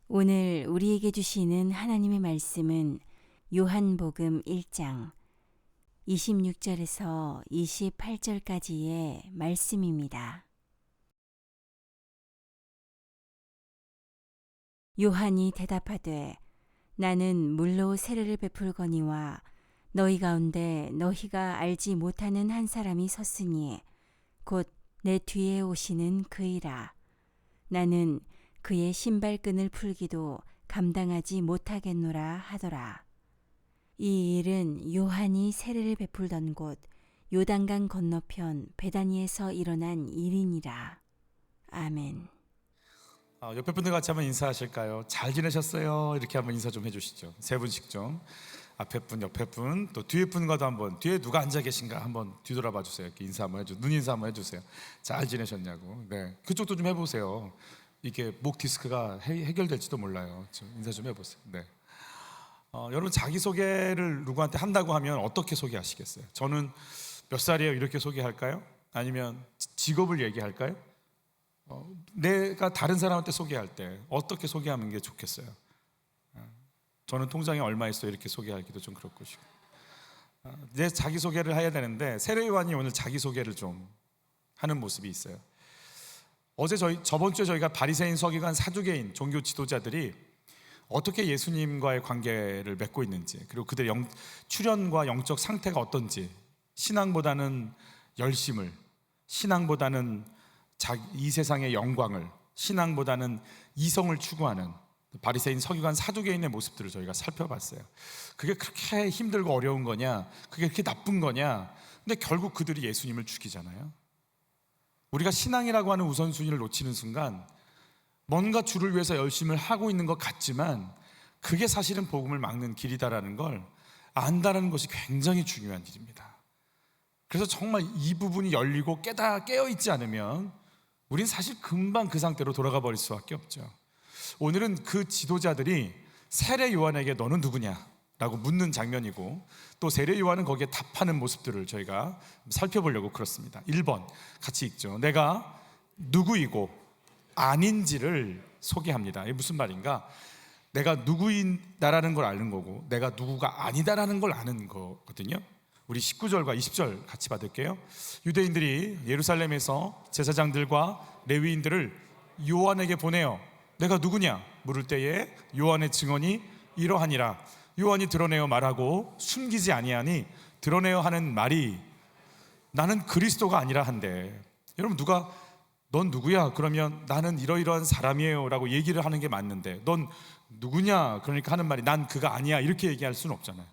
오늘 우리에게 주시는 하나님의 말씀은 요한복음 1장 26절에서 28절까지의 말씀입니다. 요한이 대답하되 나는 물로 세례를 베풀거니와 너희 가운데 너희가 알지 못하는 한 사람이 섰으니 곧 내 뒤에 오시는 그이라. 나는 그의 신발끈을 풀기도 감당하지 못하겠노라 하더라. 이 일은 요한이 세례를 베풀던 곳 요단강 건너편 베다니에서 일어난 일이니라. 아멘. 옆에 분들 같이 한번 인사하실까요? 잘 지내셨어요? 이렇게 한번 인사 좀 해주시죠. 세 분씩 좀. 앞에 분, 옆에 분, 또 뒤에 분과도 한번, 뒤에 누가 앉아 계신가 한번 뒤돌아봐 주세요. 이렇게 인사 한번 해주세요. 눈 인사 한번 해주세요. 잘 지내셨냐고. 네, 그쪽도 좀 해보세요. 이게 목 디스크가 해결될지도 몰라요. 좀 인사 좀 해보세요. 네. 여러분 자기소개를 누구한테 한다고 하면 어떻게 소개하시겠어요? 저는 몇 살이에요? 이렇게 소개할까요? 아니면 직업을 얘기할까요? 내가 다른 사람한테 소개할 때 어떻게 소개하는 게 좋겠어요? 저는 통장에 얼마 있어요? 이렇게 소개하기도 좀 그렇고 내 자기소개를 해야 되는데 세례요한이 오늘 자기소개를 좀 하는 모습이 있어요. 저번 주에 저희가 바리새인, 서기관, 사두개인 종교 지도자들이 어떻게 예수님과의 관계를 맺고 있는지, 그리고 그들의 출현과 영적 상태가 어떤지, 신앙보다는 열심을, 신앙보다는 이 세상의 영광을, 신앙보다는 이성을 추구하는 바리새인, 서기관, 사두개인의 모습들을 저희가 살펴봤어요. 그게 그렇게 힘들고 어려운 거냐, 그게 그렇게 나쁜 거냐. 근데 결국 그들이 예수님을 죽이잖아요. 우리가 신앙이라고 하는 우선순위를 놓치는 순간 뭔가 주를 위해서 열심을 하고 있는 것 같지만 그게 사실은 복음을 막는 길이다라는 걸 안다라는 것이 굉장히 중요한 일입니다. 그래서 정말 이 부분이 열리고 깨어있지 않으면 우린 사실 금방 그 상태로 돌아가 버릴 수밖에 없죠. 오늘은 그 지도자들이 세례 요한에게 너는 누구냐? 라고 묻는 장면이고, 또 세례 요한은 거기에 답하는 모습들을 저희가 살펴보려고 그렇습니다. 1번 같이 읽죠. 내가 누구이고 아닌지를 소개합니다. 이게 무슨 말인가? 내가 누구이다라는 걸 아는 거고 내가 누구가 아니다라는 걸 아는 거거든요. 우리 19절과 20절 같이 받을게요. 유대인들이 예루살렘에서 제사장들과 레위인들을 요한에게 보내어 내가 누구냐 물을 때에 요한의 증언이 이러하니라. 요한이 드러내어 말하고 숨기지 아니하니 드러내어 하는 말이 나는 그리스도가 아니라 한데, 여러분 넌 누구야? 그러면 나는 이러이러한 사람이에요 라고 얘기를 하는 게 맞는데 넌 누구냐? 그러니까 하는 말이 난 그가 아니야 이렇게 얘기할 수는 없잖아요.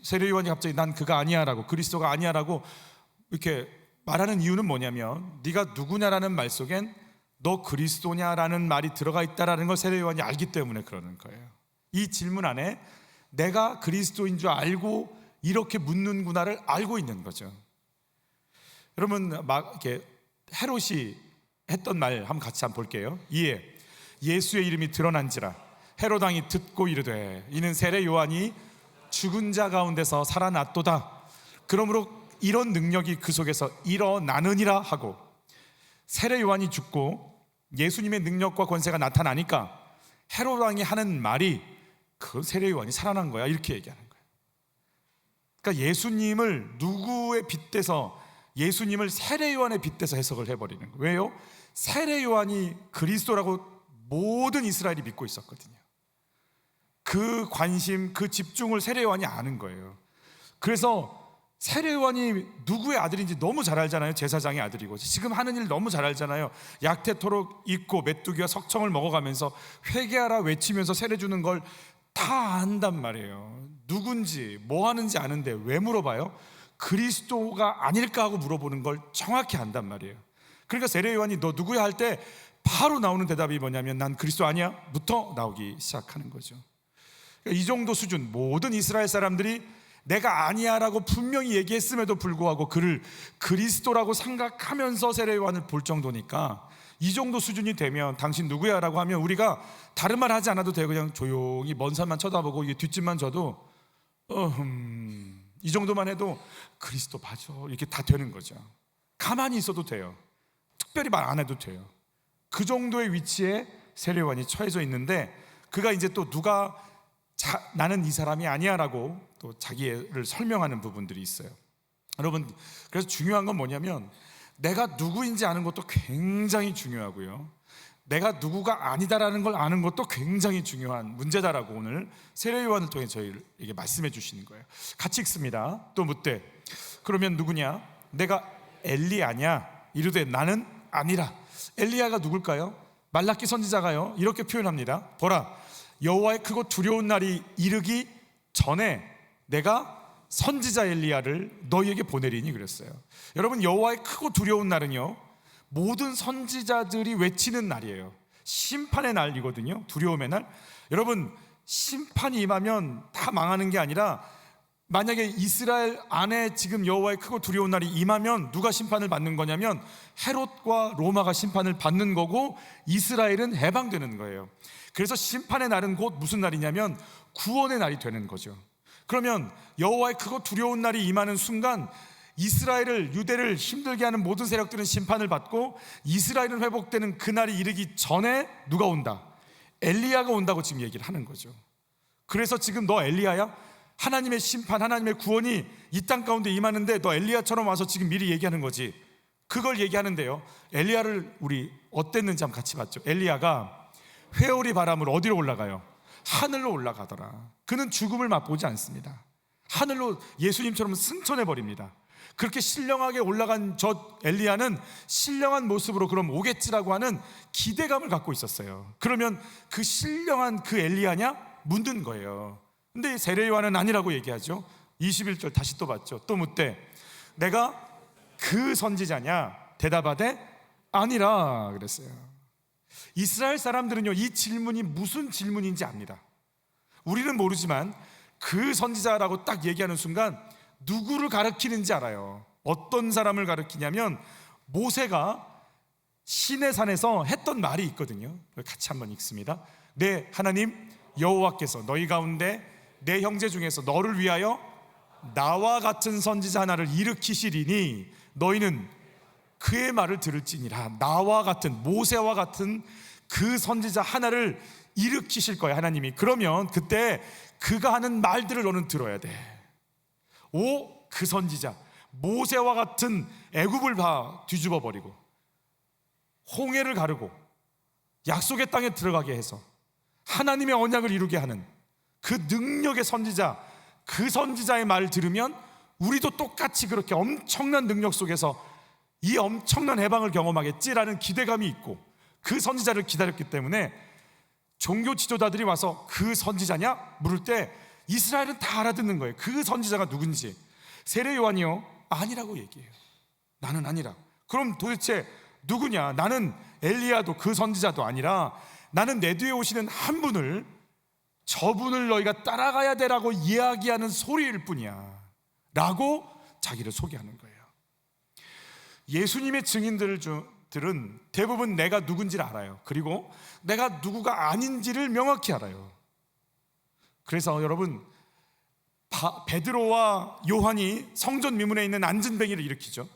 세례 요한이 갑자기 난 그가 아니야 라고, 그리스도가 아니야 라고 이렇게 말하는 이유는 뭐냐면 네가 누구냐라는 말 속엔 너 그리스도냐라는 말이 들어가 있다라는 걸 세례 요한이 알기 때문에 그러는 거예요. 이 질문 안에 내가 그리스도인 줄 알고 이렇게 묻는구나를 알고 있는 거죠. 여러분 이렇게 헤롯이 했던 말 한번 같이 한번 볼게요. 이에 예수의 이름이 드러난지라 헤롯 왕이 듣고 이르되 이는 세례 요한이 죽은 자 가운데서 살아났도다. 그러므로 이런 능력이 그 속에서 일어나느니라 하고, 세례 요한이 죽고 예수님의 능력과 권세가 나타나니까 헤롯 왕이 하는 말이 그 세례 요한이 살아난 거야 이렇게 얘기하는 거예요. 그러니까 예수님을 누구에 빗대서, 예수님을 세례 요한에 빗대서 해석을 해버리는 거예요. 왜요? 세례 요한이 그리스도라고 모든 이스라엘이 믿고 있었거든요. 그 관심, 그 집중을 세례 요한이 아는 거예요. 그래서 세례 요한이 누구의 아들인지 너무 잘 알잖아요. 제사장의 아들이고 지금 하는 일 너무 잘 알잖아요. 약태토록 입고 메뚜기와 석청을 먹어가면서 회개하라 외치면서 세례 주는 걸 다 안단 말이에요. 누군지 뭐 하는지 아는데 왜 물어봐요? 그리스도가 아닐까 하고 물어보는 걸 정확히 안단 말이에요. 그러니까 세례 요한이 너 누구야 할 때 바로 나오는 대답이 뭐냐면 난 그리스도 아니야 부터 나오기 시작하는 거죠. 이 정도 수준, 모든 이스라엘 사람들이 내가 아니야 라고 분명히 얘기했음에도 불구하고 그를 그리스도라고 생각하면서 세례 요한을 볼 정도니까, 이 정도 수준이 되면 당신 누구야 라고 하면 우리가 다른 말 하지 않아도 돼요. 그냥 조용히 먼 산만 쳐다보고 이게 뒷집만 져도 이 정도만 해도 그리스도 맞아 이렇게 다 되는 거죠. 가만히 있어도 돼요. 특별히 말 안 해도 돼요. 그 정도의 위치에 세례요한이 처해져 있는데, 그가 이제 또 누가 나는 이 사람이 아니야 라고 또 자기를 설명하는 부분들이 있어요. 여러분, 그래서 중요한 건 뭐냐면 내가 누구인지 아는 것도 굉장히 중요하고요, 내가 누구가 아니다라는 걸 아는 것도 굉장히 중요한 문제다라고 오늘 세례요한을 통해 저희에게 말씀해 주시는 거예요. 같이 읽습니다. 또 묻되 그러면 누구냐? 내가 엘리야냐? 이르되 나는 아니라. 엘리야가 누굴까요? 말라기 선지자가요 이렇게 표현합니다. 보라, 여호와의 크고 두려운 날이 이르기 전에 내가 선지자 엘리야를 너희에게 보내리니 그랬어요. 여러분, 여호와의 크고 두려운 날은요 모든 선지자들이 외치는 날이에요. 심판의 날이거든요. 두려움의 날. 여러분, 심판이 임하면 다 망하는 게 아니라 만약에 이스라엘 안에 지금 여호와의 크고 두려운 날이 임하면 누가 심판을 받는 거냐면 헤롯과 로마가 심판을 받는 거고 이스라엘은 해방되는 거예요. 그래서 심판의 날은 곧 무슨 날이냐면 구원의 날이 되는 거죠. 그러면 여호와의 크고 두려운 날이 임하는 순간 이스라엘을, 유대를 힘들게 하는 모든 세력들은 심판을 받고 이스라엘은 회복되는 그날이 이르기 전에 누가 온다? 엘리야가 온다고 지금 얘기를 하는 거죠. 그래서 지금 너 엘리야야? 하나님의 심판, 하나님의 구원이 이 땅 가운데 임하는데 너 엘리야처럼 와서 지금 미리 얘기하는 거지. 그걸 얘기하는데요, 엘리야를 우리 어땠는지 한번 같이 봤죠. 엘리야가 회오리 바람으로 어디로 올라가요? 하늘로 올라가더라. 그는 죽음을 맛보지 않습니다. 하늘로 예수님처럼 승천해 버립니다. 그렇게 신령하게 올라간 저 엘리야는 신령한 모습으로 그럼 오겠지라고 하는 기대감을 갖고 있었어요. 그러면 그 신령한 그 엘리야냐? 묻는 거예요. 근데 세례요한은 아니라고 얘기하죠. 21절 다시 또 봤죠. 또 묻되 내가 그 선지자냐? 대답하되 아니라 그랬어요. 이스라엘 사람들은요 이 질문이 무슨 질문인지 압니다. 우리는 모르지만 그 선지자라고 딱 얘기하는 순간 누구를 가리키는지 알아요. 어떤 사람을 가리키냐면 모세가 시내산에서 했던 말이 있거든요. 같이 한번 읽습니다. 네, 하나님 여호와께서 너희 가운데 내 형제 중에서 너를 위하여 나와 같은 선지자 하나를 일으키시리니 너희는 그의 말을 들을지니라. 나와 같은, 모세와 같은 그 선지자 하나를 일으키실 거야 하나님이. 그러면 그때 그가 하는 말들을 너는 들어야 돼. 오, 그 선지자 모세와 같은 애굽을 뒤집어 버리고 홍해를 가르고 약속의 땅에 들어가게 해서 하나님의 언약을 이루게 하는 그 능력의 선지자, 그 선지자의 말을 들으면 우리도 똑같이 그렇게 엄청난 능력 속에서 이 엄청난 해방을 경험하겠지라는 기대감이 있고 그 선지자를 기다렸기 때문에 종교 지도자들이 와서 그 선지자냐? 물을 때 이스라엘은 다 알아듣는 거예요. 그 선지자가 누군지. 세례 요한이요? 아니라고 얘기해요. 나는 아니라. 그럼 도대체 누구냐? 나는 엘리야도 그 선지자도 아니라 나는 내 뒤에 오시는 한 분을, 저분을 너희가 따라가야 되라고 이야기하는 소리일 뿐이야 라고 자기를 소개하는 거예요. 예수님의 증인들은 대부분 내가 누군지를 알아요. 그리고 내가 누구가 아닌지를 명확히 알아요. 그래서 여러분, 베드로와 요한이 성전 미문에 있는 안진뱅이를 일으키죠.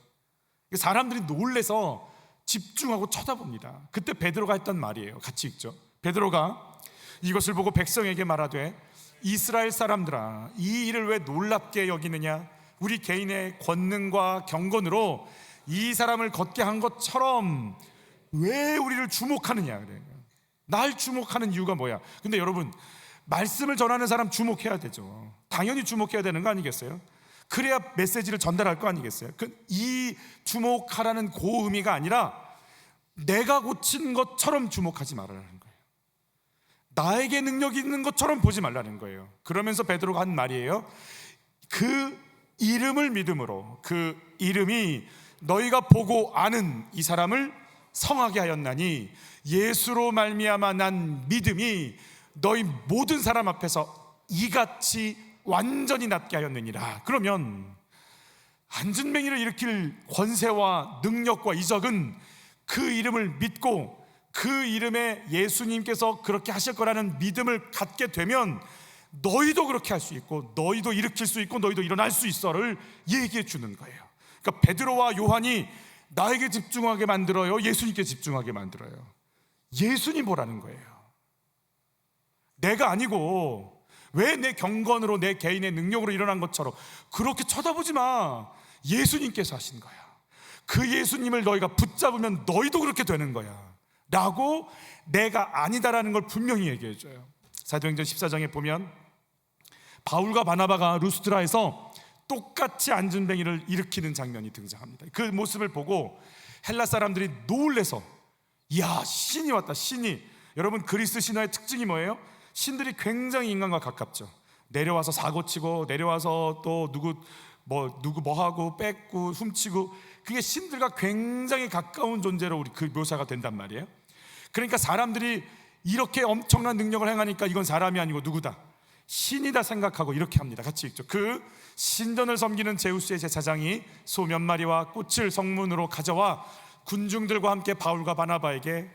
사람들이 놀래서 집중하고 쳐다봅니다. 그때 베드로가 했던 말이에요. 같이 읽죠. 베드로가 이것을 보고 백성에게 말하되 이스라엘 사람들아, 이 일을 왜 놀랍게 여기느냐? 우리 개인의 권능과 경건으로 이 사람을 걷게 한 것처럼 왜 우리를 주목하느냐? 그래요. 날 주목하는 이유가 뭐야? 근데 여러분, 말씀을 전하는 사람 주목해야 되죠. 당연히 주목해야 되는 거 아니겠어요? 그래야 메시지를 전달할 거 아니겠어요? 이 주목하라는 그 의미가 아니라 내가 고친 것처럼 주목하지 말라는 거예요. 나에게 능력이 있는 것처럼 보지 말라는 거예요. 그러면서 베드로가 한 말이에요. 그 이름을 믿음으로, 그 이름이 너희가 보고 아는 이 사람을 성하게 하였나니 예수로 말미암아 난 믿음이 너희 모든 사람 앞에서 이같이 완전히 낫게 하였느니라. 그러면 안진뱅이를 일으킬 권세와 능력과 이적은 그 이름을 믿고 그 이름에 예수님께서 그렇게 하실 거라는 믿음을 갖게 되면 너희도 그렇게 할 수 있고 너희도 일으킬 수 있고 너희도 일어날 수 있어를 얘기해 주는 거예요. 그러니까 베드로와 요한이 나에게 집중하게 만들어요? 예수님께 집중하게 만들어요? 예수님 보라는 거예요. 내가 아니고 왜 내 경건으로 내 개인의 능력으로 일어난 것처럼 그렇게 쳐다보지 마. 예수님께서 하신 거야. 그 예수님을 너희가 붙잡으면 너희도 그렇게 되는 거야 라고 내가 아니다라는 걸 분명히 얘기해 줘요. 사도행전 14장에 보면 바울과 바나바가 루스드라에서 똑같이 안전뱅이를 일으키는 장면이 등장합니다. 그 모습을 보고 헬라 사람들이 놀래서 이야, 신이 왔다, 신이. 여러분, 그리스 신화의 특징이 뭐예요? 신들이 굉장히 인간과 가깝죠. 내려와서 사고치고, 내려와서 또 누구 뭐 하고 뺏고 훔치고, 그게 신들과 굉장히 가까운 존재로 우리 그 묘사가 된단 말이에요. 그러니까 사람들이 이렇게 엄청난 능력을 행하니까 이건 사람이 아니고 누구다? 신이다 생각하고 이렇게 합니다. 같이 읽죠. 그 신전을 섬기는 제우스의 제사장이 소 몇 마리와 꽃을 성문으로 가져와 군중들과 함께 바울과 바나바에게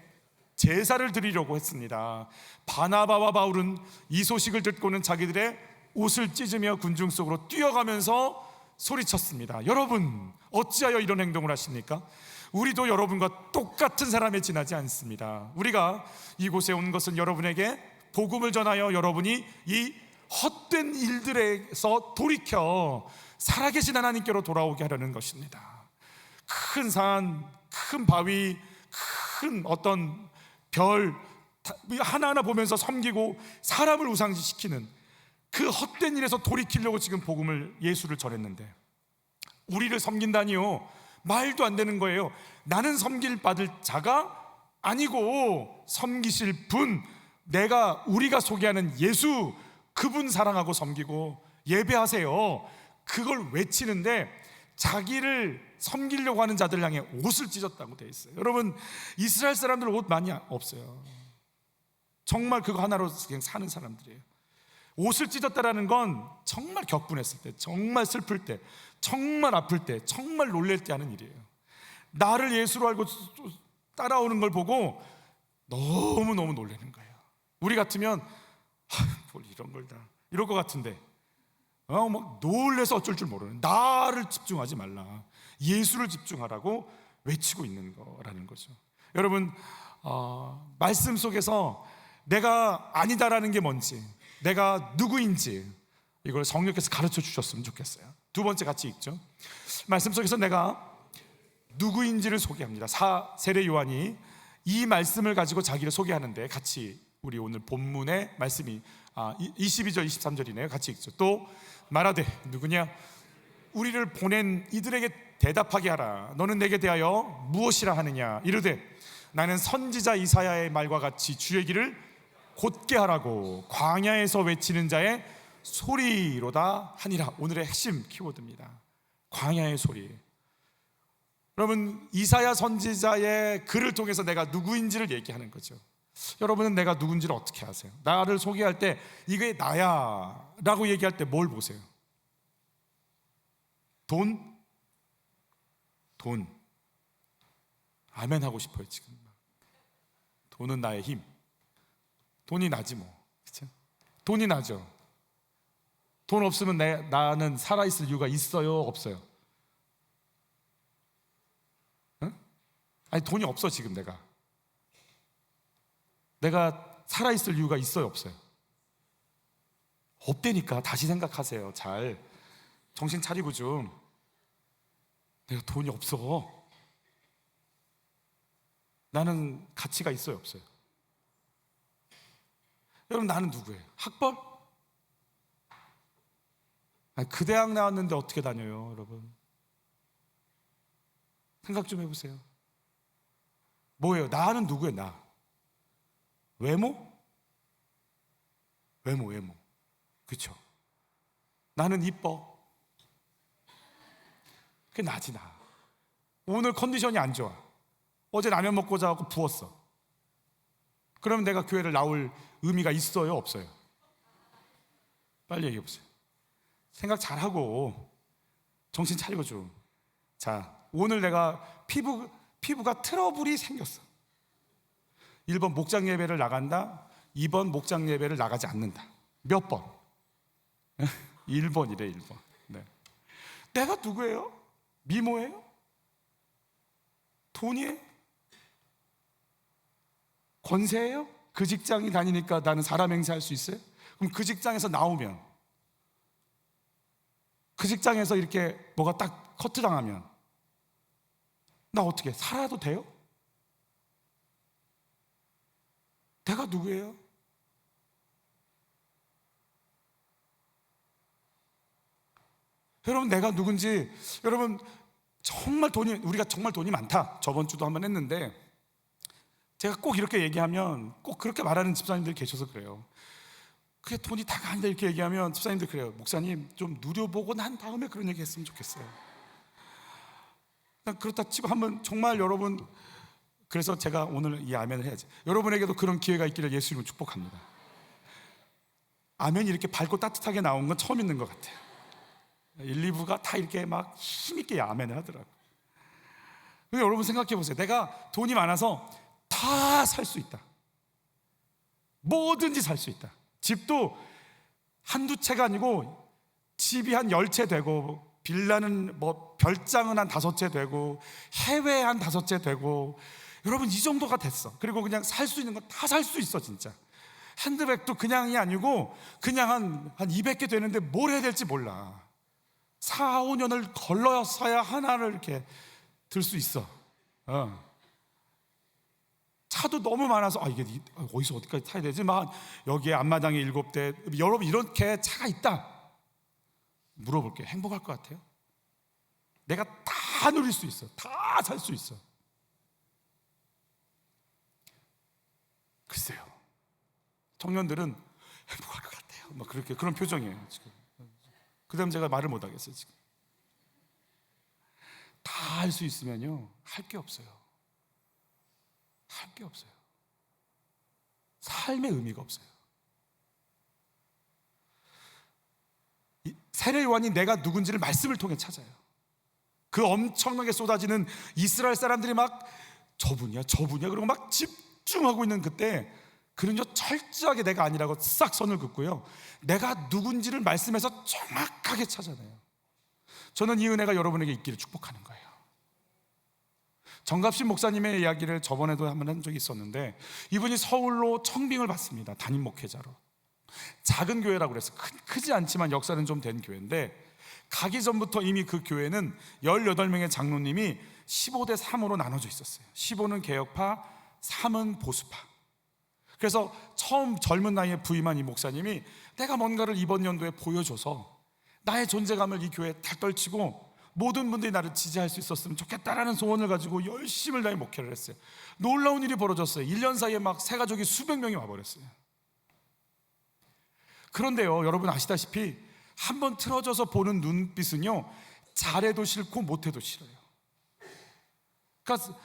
제사를 드리려고 했습니다. 바나바와 바울은 이 소식을 듣고는 자기들의 옷을 찢으며 군중 속으로 뛰어가면서 소리쳤습니다. 여러분, 어찌하여 이런 행동을 하십니까? 우리도 여러분과 똑같은 사람에 지나지 않습니다. 우리가 이곳에 온 것은 여러분에게 복음을 전하여 여러분이 이 헛된 일들에서 돌이켜 살아계신 하나님께로 돌아오게 하려는 것입니다. 큰 산, 큰 바위, 큰 어떤 별 하나하나 보면서 섬기고 사람을 우상시키는 그 헛된 일에서 돌이키려고 지금 복음을, 예수를 전했는데 우리를 섬긴다니요? 말도 안 되는 거예요. 나는 섬길 받을 자가 아니고 섬기실 분, 우리가 소개하는 예수, 그분 사랑하고 섬기고 예배하세요. 그걸 외치는데 자기를 섬기려고 하는 자들 향해 옷을 찢었다고 되어 있어요. 여러분, 이스라엘 사람들 옷 많이 없어요. 정말 그거 하나로 그냥 사는 사람들이에요. 옷을 찢었다라는 건 정말 격분했을 때, 정말 슬플 때, 정말 아플 때, 정말 놀랄 때 하는 일이에요. 나를 예수로 알고 따라오는 걸 보고 너무너무 놀라는 거예요. 우리 같으면 뭘 이런 걸 다 이럴 것 같은데 막 놀래서 어쩔 줄 모르는, 나를 집중하지 말라, 예수를 집중하라고 외치고 있는 거라는 거죠. 여러분, 말씀 속에서 내가 아니다라는 게 뭔지, 내가 누구인지 이걸 성령께서 가르쳐 주셨으면 좋겠어요. 두 번째 같이 읽죠. 말씀 속에서 내가 누구인지를 소개합니다. 세례 요한이 이 말씀을 가지고 자기를 소개하는데, 같이 우리 오늘 본문의 말씀이 22절 23절이네요. 같이 읽죠. 또 말하되 누구냐? 우리를 보낸 이들에게 대답하게 하라. 너는 내게 대하여 무엇이라 하느냐? 이르되 나는 선지자 이사야의 말과 같이 주의 길을 곧게 하라고 광야에서 외치는 자의 소리로다 하니라. 오늘의 핵심 키워드입니다. 광야의 소리. 여러분, 이사야 선지자의 글을 통해서 내가 누구인지를 얘기하는 거죠. 여러분은 내가 누군지를 어떻게 아세요? 나를 소개할 때 이게 나야 라고 얘기할 때 뭘 보세요? 돈? 아멘 하고 싶어요 지금. 돈은 나의 힘. 돈이 나지 뭐, 그렇죠? 돈이 나죠. 돈 없으면 나는 살아있을 이유가 있어요, 없어요? 응? 아니, 돈이 없어. 지금 내가 살아있을 이유가 있어요, 없어요? 없다니까. 다시 생각하세요. 잘 정신 차리고 좀. 내가 돈이 없어. 나는 가치가 있어요, 없어요? 여러분, 나는 누구예요? 학벌? 아니, 그 대학 나왔는데 어떻게 다녀요, 여러분? 생각 좀 해보세요. 뭐예요? 나는 누구예요? 나 외모? 그렇죠? 나는 이뻐. 그게 나지. 나 오늘 컨디션이 안 좋아. 어제 라면 먹고 자고 부었어. 그러면 내가 교회를 나올 의미가 있어요, 없어요? 빨리 얘기해 보세요. 생각 잘하고 정신 차리고 좀. 자, 오늘 내가 피부가 트러블이 생겼어. 1번 목장 예배를 나간다, 2번 목장 예배를 나가지 않는다. 몇 번? 1번이래 1번. 네. 내가 누구예요? 미모예요? 돈이에요? 권세예요? 그 직장이 다니니까 나는 사람 행세할 수 있어요? 그럼 그 직장에서 나오면, 그 직장에서 이렇게 뭐가 딱 커트당하면 나 어떻게 살아도 돼요? 내가 누구예요? 여러분, 내가 누군지, 여러분 우리가 정말 돈이 많다, 저번 주도 한번 했는데, 제가 꼭 이렇게 얘기하면 꼭 그렇게 말하는 집사님들이 계셔서 그래요. 그게 돈이 다가 아니다 이렇게 얘기하면 집사님들 그래요. 목사님 좀 누려보고 난 다음에 그런 얘기 했으면 좋겠어요. 그렇다 치고 한번 정말 여러분, 그래서 제가 오늘 이 아멘을 해야지. 여러분에게도 그런 기회가 있기를 예수 이름으로 축복합니다. 아멘이 이렇게 밝고 따뜻하게 나온 건 처음 있는 것 같아요. 1, 2부가 다 이렇게 막 힘있게 아멘을 하더라고요. 여러분 생각해 보세요. 내가 돈이 많아서 다 살 수 있다. 뭐든지 살 수 있다. 집도 한두 채가 아니고 집이 한 10채 되고, 빌라는 뭐 별장은 한 5채 되고, 해외에 한 5채 되고, 여러분 이 정도가 됐어. 그리고 그냥 살 수 있는 거 다 살 수 있어. 진짜 핸드백도 그냥이 아니고 그냥 한 200개 되는데 뭘 해야 될지 몰라. 4, 5년을 걸러서야 하나를 이렇게 들 수 있어. 차도 너무 많아서 이게 어디서 어디까지 타야 되지? 막 여기에 앞마당에 7대. 여러분 이렇게 차가 있다 물어볼게요. 행복할 것 같아요? 내가 다 누릴 수 있어. 다 살 수 있어. 글쎄요, 청년들은 행복할 것 같아요. 막 그렇게 그런 표정이에요 지금. 그다음 제가 말을 못 하겠어요 지금. 다 할 수 있으면요, 할 게 없어요. 할 게 없어요. 삶의 의미가 없어요. 세례 요한이 내가 누군지를 말씀을 통해 찾아요. 그 엄청나게 쏟아지는 이스라엘 사람들이 막 저분이야 그리고 막 집중하고 있는 그때, 그는요 철저하게 내가 아니라고 싹 선을 긋고요, 내가 누군지를 말씀에서 정확하게 찾아내요. 저는 이 은혜가 여러분에게 있기를 축복하는 거예요. 정갑신 목사님의 이야기를 저번에도 한번 한 적이 있었는데, 이분이 서울로 청빙을 받습니다. 담임 목회자로. 작은 교회라고 그래서 크지 않지만 역사는 좀 된 교회인데, 가기 전부터 이미 그 교회는 18명의 장로님이 15대 3으로 나눠져 있었어요. 15는 개혁파, 3은 보수파. 그래서 처음 젊은 나이에 부임한 이 목사님이 내가 뭔가를 이번 연도에 보여줘서 나의 존재감을 이 교회에 다 떨치고 모든 분들이 나를 지지할 수 있었으면 좋겠다라는 소원을 가지고 열심을 다해 목회를 했어요. 놀라운 일이 벌어졌어요. 1년 사이에 막 새 가족이 수백 명이 와버렸어요. 그런데요, 여러분 아시다시피 한번 틀어져서 보는 눈빛은요, 잘해도 싫고 못해도 싫어요. 그러니까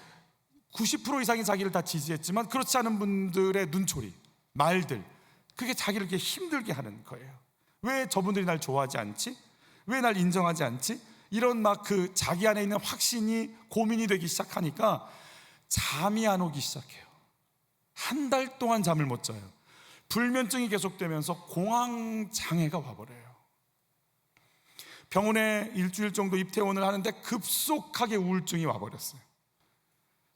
90% 이상이 자기를 다 지지했지만 그렇지 않은 분들의 눈초리, 말들, 그게 자기를 이렇게 힘들게 하는 거예요. 왜 저분들이 날 좋아하지 않지? 왜 날 인정하지 않지? 이런 막 그 자기 안에 있는 확신이 고민이 되기 시작하니까 잠이 안 오기 시작해요. 한 달 동안 잠을 못 자요. 불면증이 계속되면서 공황장애가 와버려요. 병원에 일주일 정도 입퇴원을 하는데 급속하게 우울증이 와버렸어요.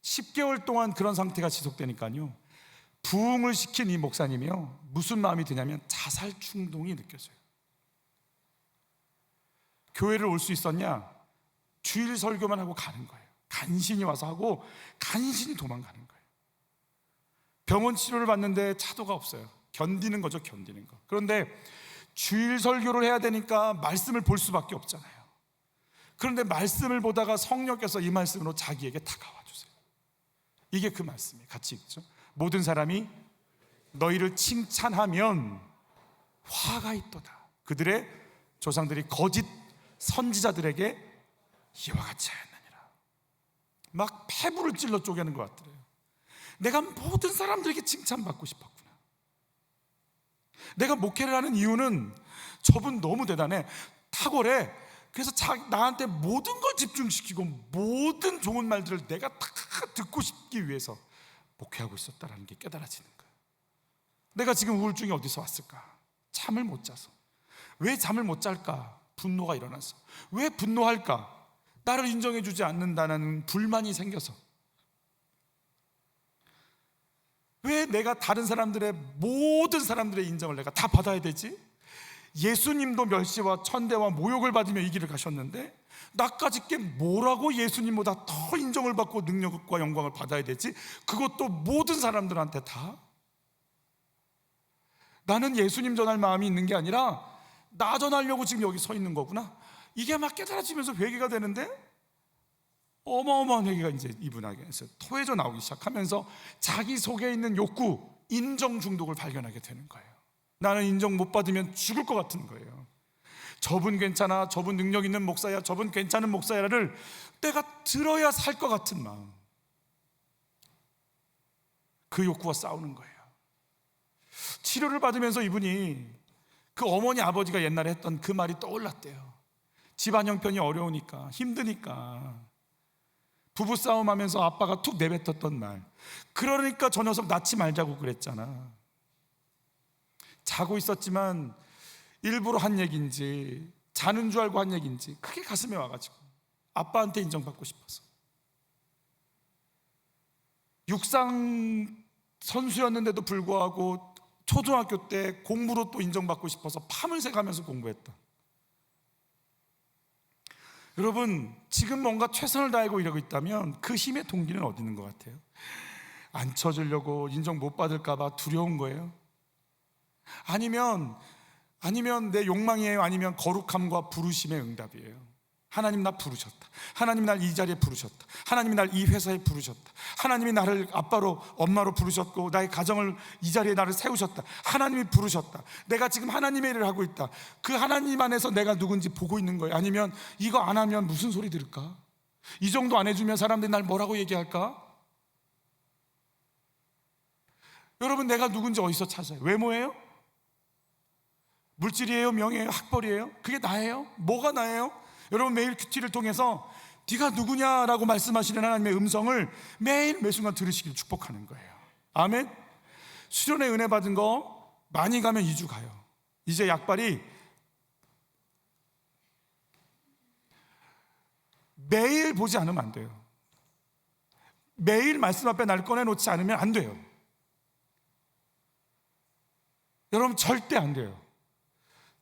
10개월 동안 그런 상태가 지속되니까요, 부흥을 시킨 이 목사님이요, 무슨 마음이 드냐면 자살 충동이 느껴져요. 교회를 올 수 있었냐? 주일 설교만 하고 가는 거예요. 간신히 와서 하고 간신히 도망가는 거예요. 병원 치료를 받는데 차도가 없어요. 견디는 거죠, 견디는 거. 그런데 주일 설교를 해야 되니까 말씀을 볼 수밖에 없잖아요. 그런데 말씀을 보다가 성령께서 이 말씀으로 자기에게 다가와 주세요. 이게 그 말씀이에요. 같이 읽죠. 모든 사람이 너희를 칭찬하면 화가 있도다. 그들의 조상들이 거짓 선지자들에게 이와 같이 하였느니라. 막 폐부를 찔러 쪼개는 것 같더래요. 내가 모든 사람들에게 칭찬받고 싶었구나. 내가 목회를 하는 이유는 저분 너무 대단해, 탁월해. 그래서 나한테 모든 걸 집중시키고 모든 좋은 말들을 내가 다 듣고 싶기 위해서 목회하고 있었다는 게 깨달아지는 거예요. 내가 지금 우울증이 어디서 왔을까? 잠을 못 자서. 왜 잠을 못 잘까? 분노가 일어나서. 왜 분노할까? 나를 인정해 주지 않는다는 불만이 생겨서. 왜 내가 다른 사람들의 모든 사람들의 인정을 내가 다 받아야 되지? 예수님도 멸시와 천대와 모욕을 받으며 이 길을 가셨는데 나까지 게 뭐라고 예수님보다 더 인정을 받고 능력과 영광을 받아야 되지? 그것도 모든 사람들한테 다? 나는 예수님 전할 마음이 있는 게 아니라 나 전하려고 지금 여기 서 있는 거구나. 이게 막 깨달아지면서 회개가 되는데 어마어마한 회개가 이제 이분에게서 토해져 나오기 시작하면서 자기 속에 있는 욕구, 인정 중독을 발견하게 되는 거예요. 나는 인정 못 받으면 죽을 것 같은 거예요. 저분 괜찮아, 저분 능력 있는 목사야, 저분 괜찮은 목사야를 내가 들어야 살 것 같은 마음, 그 욕구와 싸우는 거예요. 치료를 받으면서 이분이 그 어머니 아버지가 옛날에 했던 그 말이 떠올랐대요. 집안 형편이 어려우니까, 힘드니까 부부싸움 하면서 아빠가 툭 내뱉었던 말, 그러니까 저 녀석 낳지 말자고 그랬잖아. 자고 있었지만 일부러 한 얘기인지 자는 줄 알고 한 얘기인지 크게 가슴에 와가지고 아빠한테 인정받고 싶어서, 육상 선수였는데도 불구하고 초등학교 때 공부로 또 인정받고 싶어서 밤을 새가면서 공부했다. 여러분, 지금 뭔가 최선을 다하고 이러고 있다면 그 힘의 동기는 어디 있는 것 같아요? 안 쳐주려고, 인정 못 받을까 봐 두려운 거예요? 아니면 내 욕망이에요? 아니면 거룩함과 부르심의 응답이에요? 하나님 나 부르셨다. 하나님이 날 이 자리에 부르셨다. 하나님이 날 이 회사에 부르셨다. 하나님이 나를 아빠로 엄마로 부르셨고 나의 가정을 이 자리에 나를 세우셨다. 하나님이 부르셨다. 내가 지금 하나님의 일을 하고 있다. 그 하나님 안에서 내가 누군지 보고 있는 거예요? 아니면 이거 안 하면 무슨 소리 들을까? 이 정도 안 해주면 사람들이 날 뭐라고 얘기할까? 여러분, 내가 누군지 어디서 찾아요? 외모예요? 물질이에요? 명예예요? 학벌이에요? 그게 나예요? 뭐가 나예요? 여러분, 매일 큐티를 통해서 네가 누구냐라고 말씀하시는 하나님의 음성을 매일 매순간 들으시길 축복하는 거예요. 아멘. 수련의 은혜 받은 거 많이 가면 2주 가요. 이제 약발이 매일 보지 않으면 안 돼요. 매일 말씀 앞에 날 꺼내놓지 않으면 안 돼요. 여러분, 절대 안 돼요.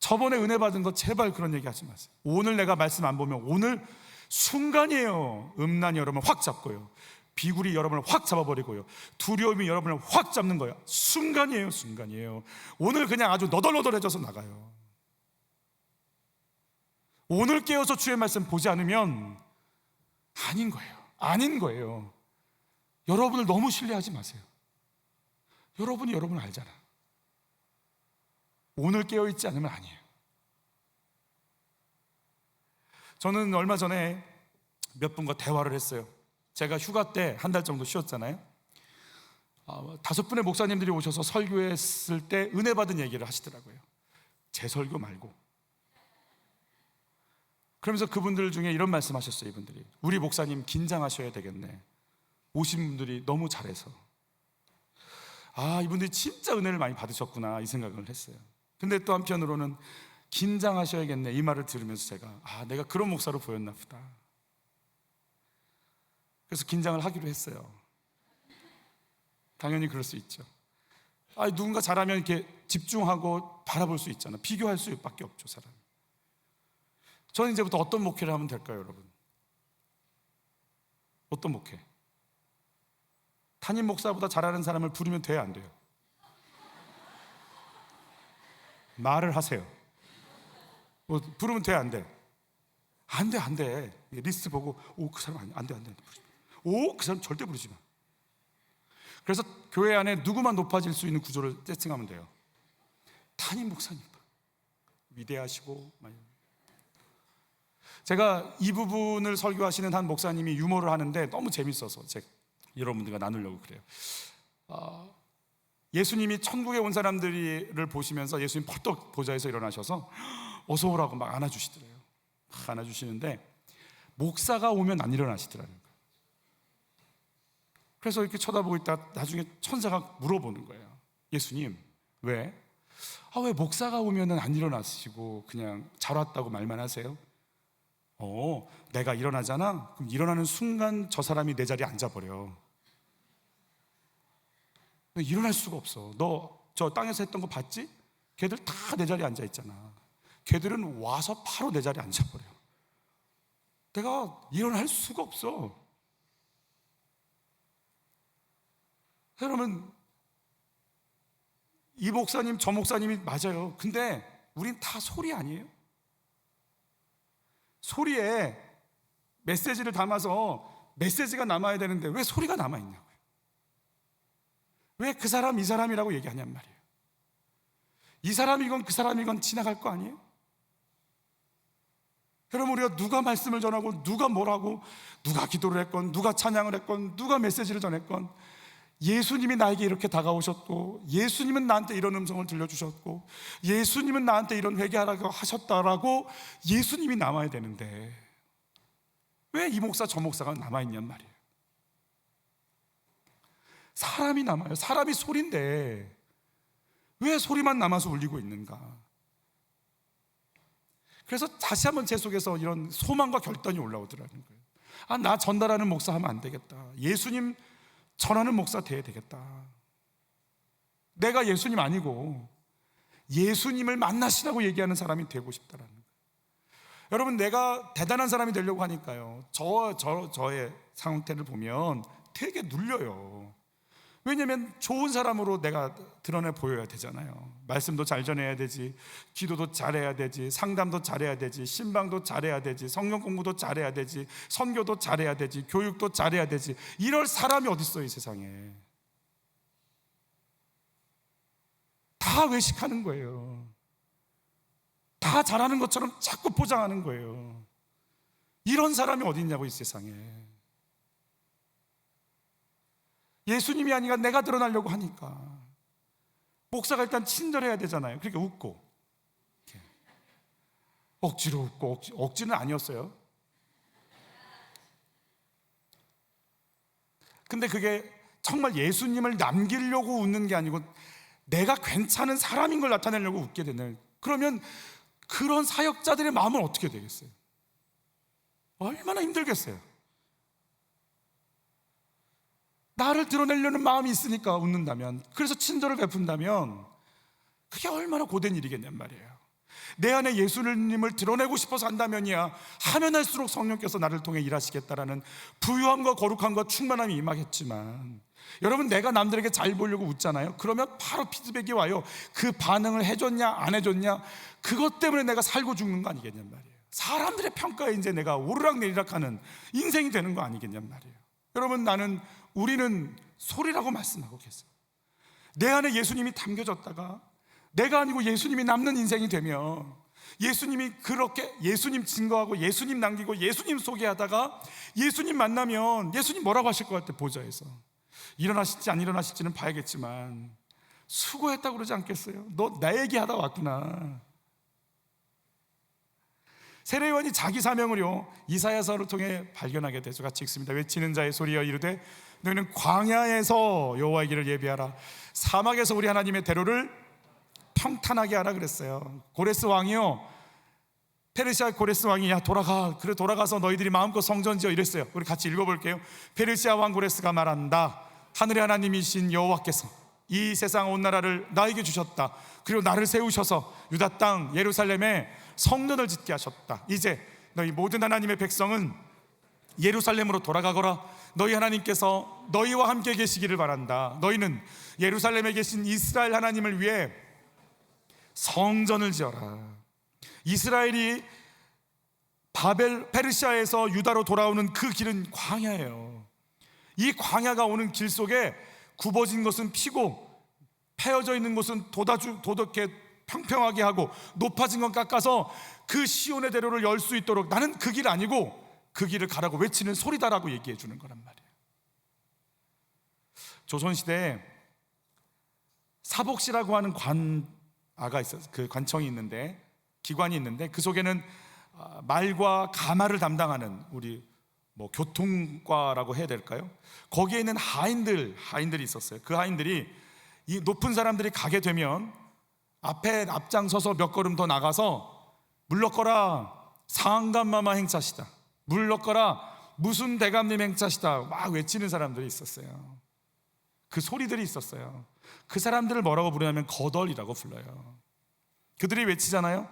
저번에 은혜 받은 거 제발 그런 얘기 하지 마세요. 오늘 내가 말씀 안 보면 오늘 순간이에요. 음란이 여러분을 확 잡고요, 비굴이 여러분을 확 잡아버리고요, 두려움이 여러분을 확 잡는 거예요. 순간이에요. 순간이에요. 오늘 그냥 아주 너덜너덜해져서 나가요. 오늘 깨어서 주의 말씀 보지 않으면 아닌 거예요. 아닌 거예요. 여러분을 너무 신뢰하지 마세요. 여러분이 여러분을 알잖아. 오늘 깨어있지 않으면 아니에요. 저는 얼마 전에 몇 분과 대화를 했어요. 제가 휴가 때 한 달 정도 쉬었잖아요. 5분의 목사님들이 오셔서 설교했을 때 은혜 받은 얘기를 하시더라고요. 제 설교 말고. 그러면서 그분들 중에 이런 말씀 하셨어요. 이분들이, 우리 목사님 긴장하셔야 되겠네. 오신 분들이 너무 잘해서. 이분들이 진짜 은혜를 많이 받으셨구나, 이 생각을 했어요. 근데 또 한편으로는 긴장하셔야겠네, 이 말을 들으면서 제가 내가 그런 목사로 보였나 보다. 그래서 긴장을 하기로 했어요. 당연히 그럴 수 있죠. 누군가 잘하면 이렇게 집중하고 바라볼 수 있잖아. 비교할 수밖에 없죠, 사람이. 저는 이제부터 어떤 목회를 하면 될까요, 여러분? 어떤 목회? 담임 목사보다 잘하는 사람을 부르면 돼요, 안 돼요? 말을 하세요. 부르면 돼, 안 돼? 안 돼, 안 돼. 리스트 보고 그 사람 안 돼. 그 사람 절대 부르지 마. 그래서 교회 안에 누구만 높아질 수 있는 구조를 세팅하면 돼요. 담임 목사님 위대하시고. 제가 이 부분을 설교하시는 한 목사님이 유머를 하는데 너무 재밌어서 제가 여러분들과 나누려고 그래요. 예수님이 천국에 온 사람들을 보시면서 예수님 벌떡 보좌에서 일어나셔서 어서 오라고 막 안아주시더래요. 막 안아주시는데 목사가 오면 안 일어나시더라는 거예요. 그래서 이렇게 쳐다보고 있다 나중에 천사가 물어보는 거예요. 예수님, 왜 목사가 오면 안 일어나시고 그냥 잘 왔다고 말만 하세요? 내가 일어나잖아? 그럼 일어나는 순간 저 사람이 내 자리에 앉아버려. 일어날 수가 없어. 너 저 땅에서 했던 거 봤지? 걔들 다 내 자리에 앉아 있잖아. 걔들은 와서 바로 내 자리에 앉아버려. 내가 일어날 수가 없어. 여러분, 이 목사님 저 목사님이 맞아요. 근데 우린 다 소리 아니에요? 소리에 메시지를 담아서 메시지가 남아야 되는데 왜 소리가 남아있냐고요. 왜 그 사람 이 사람이라고 얘기하냔 말이에요. 이 사람이건 그 사람이건 지나갈 거 아니에요? 여러분, 우리가 누가 말씀을 전하고 누가 뭐라고, 누가 기도를 했건 누가 찬양을 했건 누가 메시지를 전했건 예수님이 나에게 이렇게 다가오셨고, 예수님은 나한테 이런 음성을 들려주셨고, 예수님은 나한테 이런 회개하라고 하셨다라고 예수님이 남아야 되는데 왜 이 목사 저 목사가 남아있냔 말이에요. 사람이 남아요. 사람이 소리인데 왜 소리만 남아서 울리고 있는가? 그래서 다시 한번 제 속에서 이런 소망과 결단이 올라오더라는 거예요. 나 전달하는 목사 하면 안 되겠다. 예수님 전하는 목사 돼야 되겠다. 내가 예수님 아니고 예수님을 만나시라고 얘기하는 사람이 되고 싶다라는 거예요. 여러분, 내가 대단한 사람이 되려고 하니까요, 저의 상태를 보면 되게 눌려요. 왜냐하면 좋은 사람으로 내가 드러내 보여야 되잖아요. 말씀도 잘 전해야 되지, 기도도 잘해야 되지, 상담도 잘해야 되지, 신방도 잘해야 되지, 성경 공부도 잘해야 되지, 선교도 잘해야 되지, 교육도 잘해야 되지. 이럴 사람이 어디 있어요, 이 세상에. 다 외식하는 거예요. 다 잘하는 것처럼 자꾸 포장하는 거예요. 이런 사람이 어디 있냐고, 이 세상에. 예수님이 아니라 내가 드러나려고 하니까 목사가 일단 친절해야 되잖아요. 그러니까 웃고, 이렇게. 억지로 웃고, 억지는 아니었어요. 근데 그게 정말 예수님을 남기려고 웃는 게 아니고 내가 괜찮은 사람인 걸 나타내려고 웃게 되는, 그러면 그런 사역자들의 마음은 어떻게 되겠어요? 얼마나 힘들겠어요. 나를 드러내려는 마음이 있으니까 웃는다면, 그래서 친절을 베푼다면 그게 얼마나 고된 일이겠냔 말이에요. 내 안에 예수님을 드러내고 싶어서 한다면이야 하면 할수록 성령께서 나를 통해 일하시겠다라는 부유함과 거룩함과 충만함이 임하겠지만, 여러분, 내가 남들에게 잘 보려고 웃잖아요. 그러면 바로 피드백이 와요. 그 반응을 해줬냐 안 해줬냐, 그것 때문에 내가 살고 죽는 거 아니겠냔 말이에요. 사람들의 평가에 이제 내가 오르락내리락하는 인생이 되는 거 아니겠냔 말이에요. 여러분, 우리는 소리라고 말씀하고 계세요. 내 안에 예수님이 담겨졌다가 내가 아니고 예수님이 남는 인생이 되면, 예수님이 그렇게 예수님 증거하고 예수님 남기고 예수님 소개하다가 예수님 만나면 예수님 뭐라고 하실 것 같아? 보좌에서 일어나실지 안 일어나실지는 봐야겠지만 수고했다고 그러지 않겠어요? 너 나 얘기하다 왔구나. 세례요한이 자기 사명을요 이사야서를 통해 발견하게 되죠. 같이 읽습니다. 외치는 자의 소리여 이르되 너희는 광야에서 여호와의 길을 예비하라, 사막에서 우리 하나님의 대로를 평탄하게 하라 그랬어요. 고레스 왕이요, 페르시아 고레스 왕이 야 돌아가, 그래 돌아가서 너희들이 마음껏 성전 지어 이랬어요. 우리 같이 읽어볼게요. 페르시아 왕 고레스가 말한다. 하늘의 하나님이신 여호와께서 이 세상 온 나라를 나에게 주셨다. 그리고 나를 세우셔서 유다 땅 예루살렘에 성전을 짓게 하셨다. 이제 너희 모든 하나님의 백성은 예루살렘으로 돌아가거라. 너희 하나님께서 너희와 함께 계시기를 바란다. 너희는 예루살렘에 계신 이스라엘 하나님을 위해 성전을 지어라. 이스라엘이 페르시아에서 유다로 돌아오는 그 길은 광야예요. 이 광야가 오는 길 속에 굽어진 것은 피고 패어져 있는 것은 도덕게 평평하게 하고 높아진 건 깎아서 그 시온의 대로를 열 수 있도록 나는 그 길 아니고 그 길을 가라고 외치는 소리다라고 얘기해 주는 거란 말이에요. 조선시대에 사복시라고 하는 관아가 있어요. 그 관청이 있는데, 기관이 있는데 그 속에는 말과 가마를 담당하는 우리 교통과라고 해야 될까요? 거기에 있는 하인들이 있었어요. 그 하인들이 이 높은 사람들이 가게 되면 앞에 앞장서서 몇 걸음 더 나가서 물러거라 상감마마 행차시다, 물러거라 무슨 대감님 행차시다 막 외치는 사람들이 있었어요. 그 소리들이 있었어요. 그 사람들을 뭐라고 부르냐면 거덜이라고 불러요. 그들이 외치잖아요.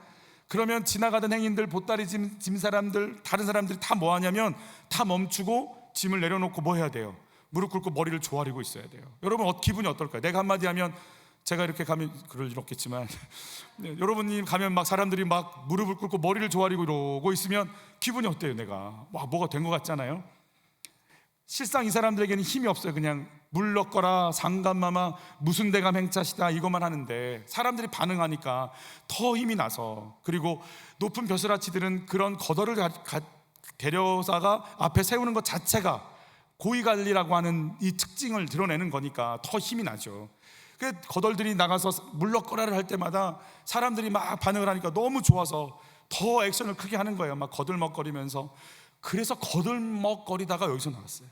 그러면 지나가던 행인들, 보따리 짐 사람들, 다른 사람들이 다 뭐 하냐면 다 멈추고 짐을 내려놓고 뭐 해야 돼요? 무릎 꿇고 머리를 조아리고 있어야 돼요. 여러분 기분이 어떨까요? 내가 한마디 하면, 제가 이렇게 가면 그럴 일 없겠지만 네, 여러분이 가면 막 사람들이 막 무릎을 꿇고 머리를 조아리고 이러고 있으면 기분이 어때요? 내가 뭐가 된 것 같잖아요. 실상 이 사람들에게는 힘이 없어요. 그냥 물러거라, 상감마마, 무슨 대감 행차시다 이것만 하는데 사람들이 반응하니까 더 힘이 나서, 그리고 높은 벼슬아치들은 그런 거덜을 데려다가 앞에 세우는 것 자체가 고위관리라고 하는 이 특징을 드러내는 거니까 더 힘이 나죠. 그 거덜들이 나가서 물러거라를 할 때마다 사람들이 막 반응을 하니까 너무 좋아서 더 액션을 크게 하는 거예요. 막 거들먹거리면서. 그래서 거들먹거리다가 여기서 나왔어요.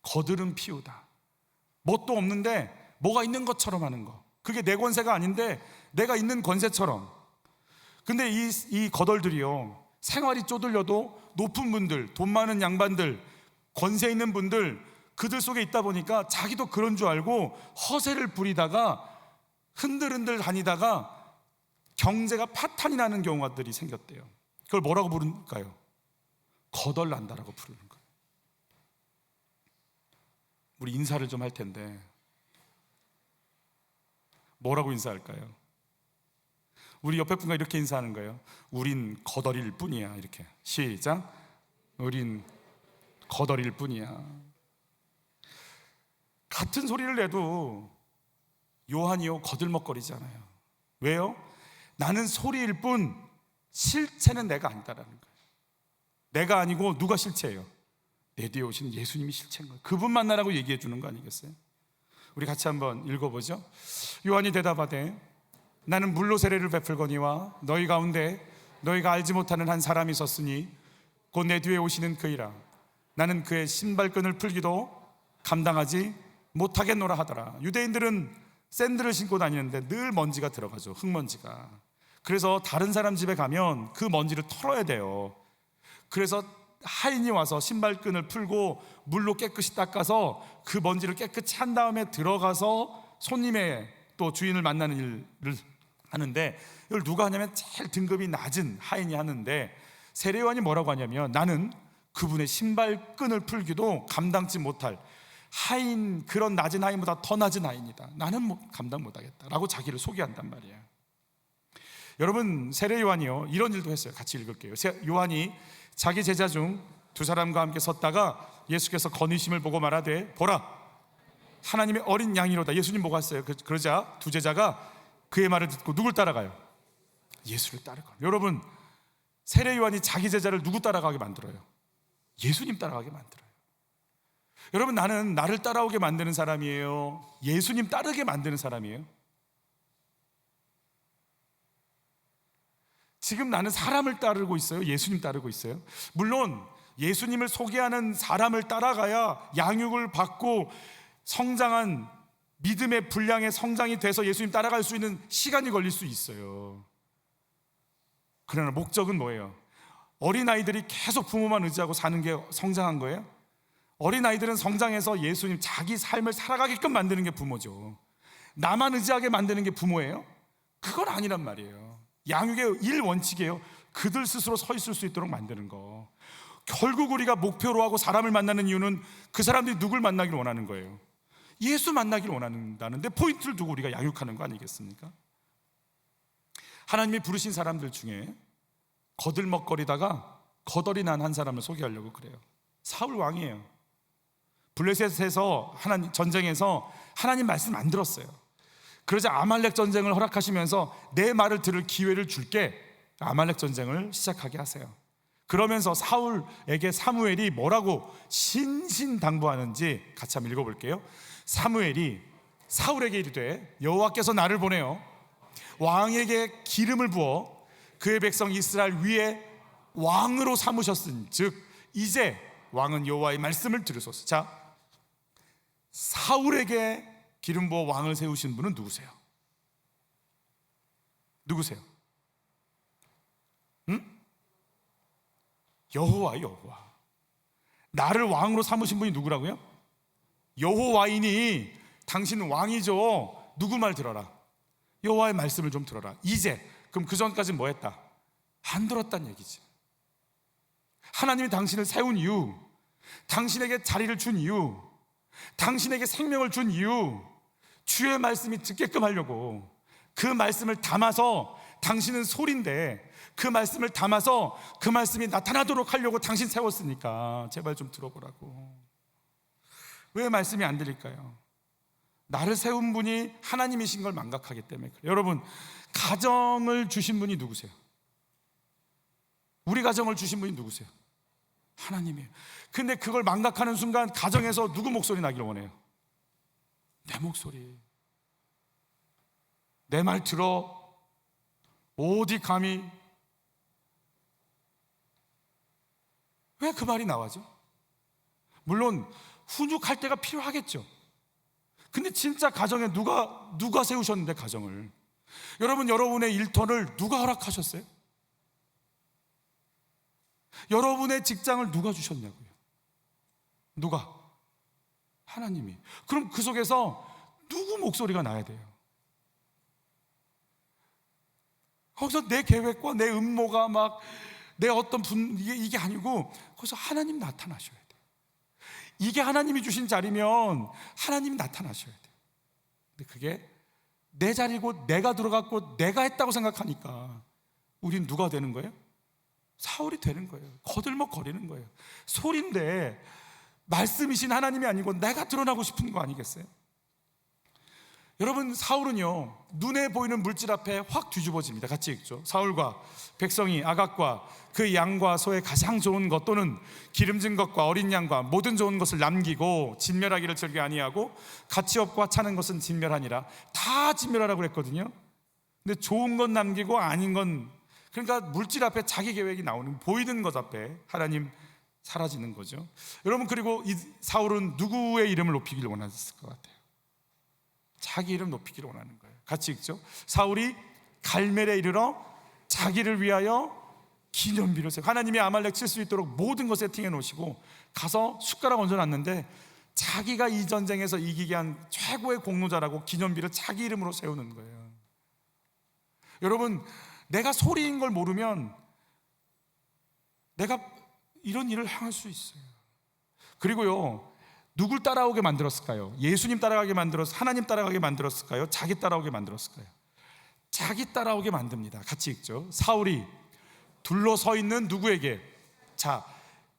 거들은 피우다. 뭣도 없는데 뭐가 있는 것처럼 하는 거. 그게 내 권세가 아닌데 내가 있는 권세처럼. 근데 이 거덜들이요, 생활이 쪼들려도 높은 분들, 돈 많은 양반들, 권세 있는 분들, 그들 속에 있다 보니까 자기도 그런 줄 알고 허세를 부리다가 흔들흔들 다니다가 경제가 파탄이 나는 경우들이 생겼대요. 그걸 뭐라고 부를까요? 거덜난다라고 부르는 거예요. 우리 인사를 좀 할 텐데 뭐라고 인사할까요? 우리 옆에 분과 이렇게 인사하는 거예요. 우린 거덜일 뿐이야. 이렇게 시작. 우린 거덜일 뿐이야. 같은 소리를 내도 요한이요 거들먹거리잖아요. 왜요? 나는 소리일 뿐 실체는 내가 아니다라는 거예요. 내가 아니고 누가 실체예요? 내 뒤에 오시는 예수님이 실체인 거예요. 그분 만나라고 얘기해 주는 거 아니겠어요? 우리 같이 한번 읽어보죠. 요한이 대답하되 나는 물로 세례를 베풀거니와 너희 가운데 너희가 알지 못하는 한 사람이 있었으니 곧 내 뒤에 오시는 그이라. 나는 그의 신발끈을 풀기도 감당하지 못하겠노라 하더라. 유대인들은 샌들을 신고 다니는데 늘 먼지가 들어가죠. 흙먼지가. 그래서 다른 사람 집에 가면 그 먼지를 털어야 돼요. 그래서 하인이 와서 신발끈을 풀고 물로 깨끗이 닦아서 그 먼지를 깨끗이 한 다음에 들어가서 손님의 또 주인을 만나는 일을 하는데, 이걸 누가 하냐면 제일 등급이 낮은 하인이 하는데, 세례요한이 뭐라고 하냐면 나는 그분의 신발끈을 풀기도 감당치 못할 하인, 그런 낮은 하인보다 더 낮은 하인이다. 나는 감당 못하겠다 라고 자기를 소개한단 말이에요. 여러분, 세례 요한이요 이런 일도 했어요. 같이 읽을게요. 요한이 자기 제자 중 두 사람과 함께 섰다가 예수께서 건의심을 보고 말하되 보라 하나님의 어린 양이로다. 예수님 보고 왔어요. 그러자 두 제자가 그의 말을 듣고 누굴 따라가요? 예수를 따르고. 여러분, 세례 요한이 자기 제자를 누구 따라가게 만들어요? 예수님 따라가게 만들어요. 여러분, 나는 나를 따라오게 만드는 사람이에요? 예수님 따르게 만드는 사람이에요? 지금 나는 사람을 따르고 있어요? 예수님 따르고 있어요? 물론 예수님을 소개하는 사람을 따라가야 양육을 받고 성장한 믿음의 분량의 성장이 돼서 예수님 따라갈 수 있는 시간이 걸릴 수 있어요. 그러나 목적은 뭐예요? 어린아이들이 계속 부모만 의지하고 사는 게 성장한 거예요? 어린아이들은 성장해서 예수님 자기 삶을 살아가게끔 만드는 게 부모죠. 나만 의지하게 만드는 게 부모예요? 그건 아니란 말이에요. 양육의 1원칙이에요. 그들 스스로 서 있을 수 있도록 만드는 거. 결국 우리가 목표로 하고 사람을 만나는 이유는 그 사람들이 누굴 만나길 원하는 거예요? 예수 만나길 원한다는데 포인트를 두고 우리가 양육하는 거 아니겠습니까? 하나님이 부르신 사람들 중에 거들먹거리다가 거덜이 난 한 사람을 소개하려고 그래요. 사울 왕이에요. 블레셋에서 전쟁에서 하나님 말씀 안 들었어요. 그러자 아말렉 전쟁을 허락하시면서 내 말을 들을 기회를 줄게, 아말렉 전쟁을 시작하게 하세요. 그러면서 사울에게 사무엘이 뭐라고 신신당부하는지 같이 한번 읽어볼게요. 사무엘이 사울에게 이르되 여호와께서 나를 보내어 왕에게 기름을 부어 그의 백성 이스라엘 위에 왕으로 삼으셨은즉 이제 왕은 여호와의 말씀을 들으소서. 자, 사울에게 기름 부어 왕을 세우신 분은 누구세요? 누구세요? 여호와. 나를 왕으로 삼으신 분이 누구라고요? 여호와이니 당신은 왕이죠. 누구 말 들어라. 여호와의 말씀을 좀 들어라. 이제. 그럼 그 전까지는 뭐 했다? 안 들었단 얘기지. 하나님이 당신을 세운 이유, 당신에게 자리를 준 이유, 당신에게 생명을 준 이유, 주의 말씀이 듣게끔 하려고. 그 말씀을 담아서, 당신은 소리인데 그 말씀을 담아서 그 말씀이 나타나도록 하려고 당신 세웠으니까 제발 좀 들어보라고. 왜 말씀이 안 들릴까요? 나를 세운 분이 하나님이신 걸 망각하기 때문에 그래요. 여러분, 가정을 주신 분이 누구세요? 우리 가정을 주신 분이 누구세요? 하나님이에요. 근데 그걸 망각하는 순간 가정에서 누구 목소리 나길 원해요? 내 목소리. 내 말 들어. 어디 감히. 왜 그 말이 나와죠? 물론 훈육할 때가 필요하겠죠. 근데 진짜 가정에 누가 세우셨는데, 가정을. 여러분, 여러분의 일터를 누가 허락하셨어요? 여러분의 직장을 누가 주셨냐고요? 누가? 하나님이. 그럼 그 속에서 누구 목소리가 나야 돼요? 거기서 내 계획과 내 음모가 막 내 어떤 이게 아니고 거기서 하나님 나타나셔야 돼요. 이게 하나님이 주신 자리면 하나님이 나타나셔야 돼요. 근데 그게 내 자리고 내가 들어갔고 내가 했다고 생각하니까 우린 누가 되는 거예요? 사울이 되는 거예요. 거들먹거리는 거예요. 소리인데 말씀이신 하나님이 아니고 내가 드러나고 싶은 거 아니겠어요? 여러분, 사울은요, 눈에 보이는 물질 앞에 확 뒤집어집니다. 같이 읽죠. 사울과 백성이 아각과 그 양과 소의 가장 좋은 것 또는 기름진 것과 어린 양과 모든 좋은 것을 남기고 진멸하기를 즐겨 아니하고 가치없고 하찮은 것은 진멸하니라. 다 진멸하라고 그랬거든요. 근데 좋은 건 남기고 아닌 건, 그러니까 물질 앞에 자기 계획이 나오는, 보이는 것 앞에 하나님 사라지는 거죠. 여러분, 그리고 이 사울은 누구의 이름을 높이기를 원했을 것 같아요? 자기 이름 높이기를 원하는 거예요. 같이 읽죠. 사울이 갈멜에 이르러 자기를 위하여 기념비를 세우고, 하나님이 아말렉 칠 수 있도록 모든 거 세팅해 놓으시고 가서 숟가락 얹어놨는데 자기가 이 전쟁에서 이기게 한 최고의 공로자라고 기념비를 자기 이름으로 세우는 거예요. 여러분, 내가 소리인 걸 모르면 내가 이런 일을 행할 수 있어요. 그리고요, 누굴 따라오게 만들었을까요? 예수님 따라가게 만들었을까요? 하나님 따라가게 만들었을까요? 자기 따라오게 만들었을까요? 자기 따라오게 만듭니다. 같이 읽죠. 사울이 둘러서 있는 누구에게? 자,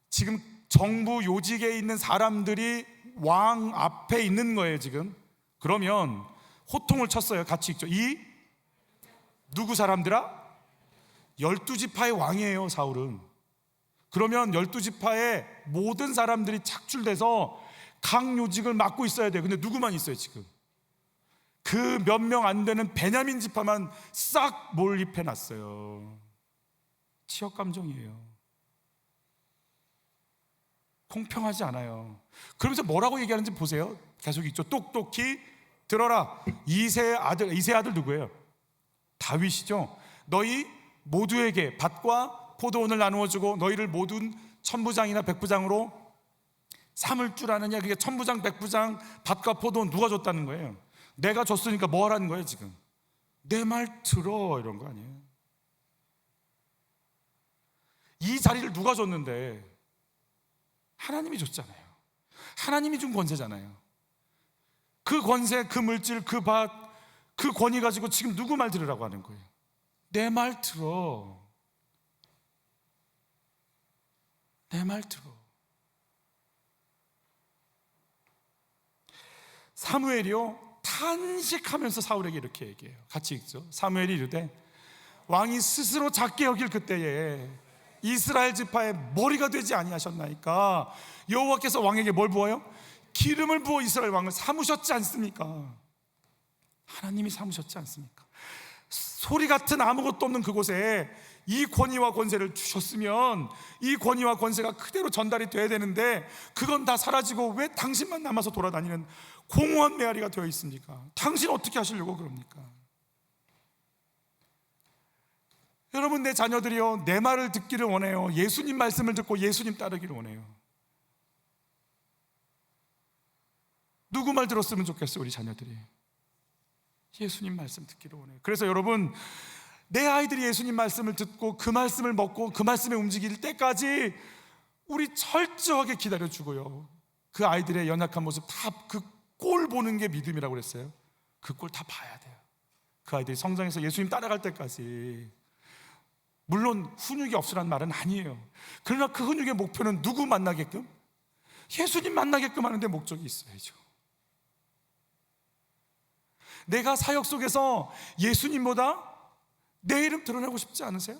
지금 정부 요직에 있는 사람들이 왕 앞에 있는 거예요, 지금. 그러면 호통을 쳤어요. 같이 읽죠. 이 누구 사람들아? 12지파의 왕이에요, 사울은. 그러면 12지파의 모든 사람들이 착출돼서 각 요직을 맡고 있어야 돼요. 근데 누구만 있어요, 지금? 그 몇 명 안 되는 베냐민 지파만 싹 몰입해 놨어요. 치욕 감정이에요. 공평하지 않아요. 그러면서 뭐라고 얘기하는지 보세요. 계속 있죠. 똑똑히 들어라. 이세 아들 누구예요? 다윗이죠. 너희 모두에게 밭과 포도원을 나누어 주고 너희를 모든 천부장이나 백부장으로 삼을 줄 아느냐. 그게 천부장 백부장 밭과 포도원 누가 줬다는 거예요? 내가 줬으니까 뭐 하라는 거예요, 지금? 내 말 들어, 이런 거 아니에요? 이 자리를 누가 줬는데? 하나님이 줬잖아요. 하나님이 준 권세잖아요. 그 권세, 그 물질, 그 밭, 그 권위 가지고 지금 누구 말 들으라고 하는 거예요? 내 말 들어. 내 말 들어. 사무엘이요, 탄식하면서 사울에게 이렇게 얘기해요. 같이 읽죠. 사무엘이 이르되 왕이 스스로 작게 여길 그때에 이스라엘 지파의 머리가 되지 아니하셨나이까. 여호와께서 왕에게 뭘 부어요? 기름을 부어 이스라엘 왕을 삼으셨지 않습니까? 하나님이 삼으셨지 않습니까? 소리 같은 아무것도 없는 그곳에 이 권위와 권세를 주셨으면 이 권위와 권세가 그대로 전달이 돼야 되는데 그건 다 사라지고 왜 당신만 남아서 돌아다니는 공허한 메아리가 되어 있습니까? 당신 어떻게 하시려고 그럽니까? 여러분, 내 자녀들이요, 내 말을 듣기를 원해요. 예수님 말씀을 듣고 예수님 따르기를 원해요. 누구 말 들었으면 좋겠어요? 우리 자녀들이 예수님 말씀 듣기를 원해요. 그래서 여러분, 내 아이들이 예수님 말씀을 듣고 그 말씀을 먹고 그 말씀에 움직일 때까지 우리 철저하게 기다려주고요, 그 아이들의 연약한 모습 다 그 꼴 보는 게 믿음이라고 그랬어요. 그 꼴 다 봐야 돼요. 그 아이들이 성장해서 예수님 따라갈 때까지. 물론 훈육이 없으라는 말은 아니에요. 그러나 그 훈육의 목표는 누구 만나게끔? 예수님 만나게끔 하는 데 목적이 있어야죠. 내가 사역 속에서 예수님보다 내 이름 드러내고 싶지 않으세요?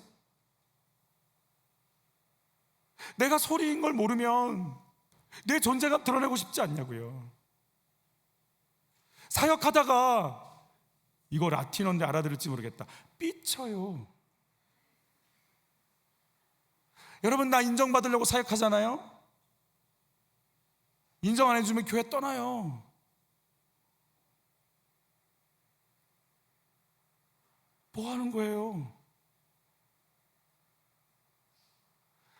내가 소리인 걸 모르면 내 존재감 드러내고 싶지 않냐고요. 사역하다가 이거 라틴어인데 알아들을지 모르겠다, 삐쳐요. 여러분, 나 인정받으려고 사역하잖아요. 인정 안 해주면 교회 떠나요. 뭐 하는 거예요?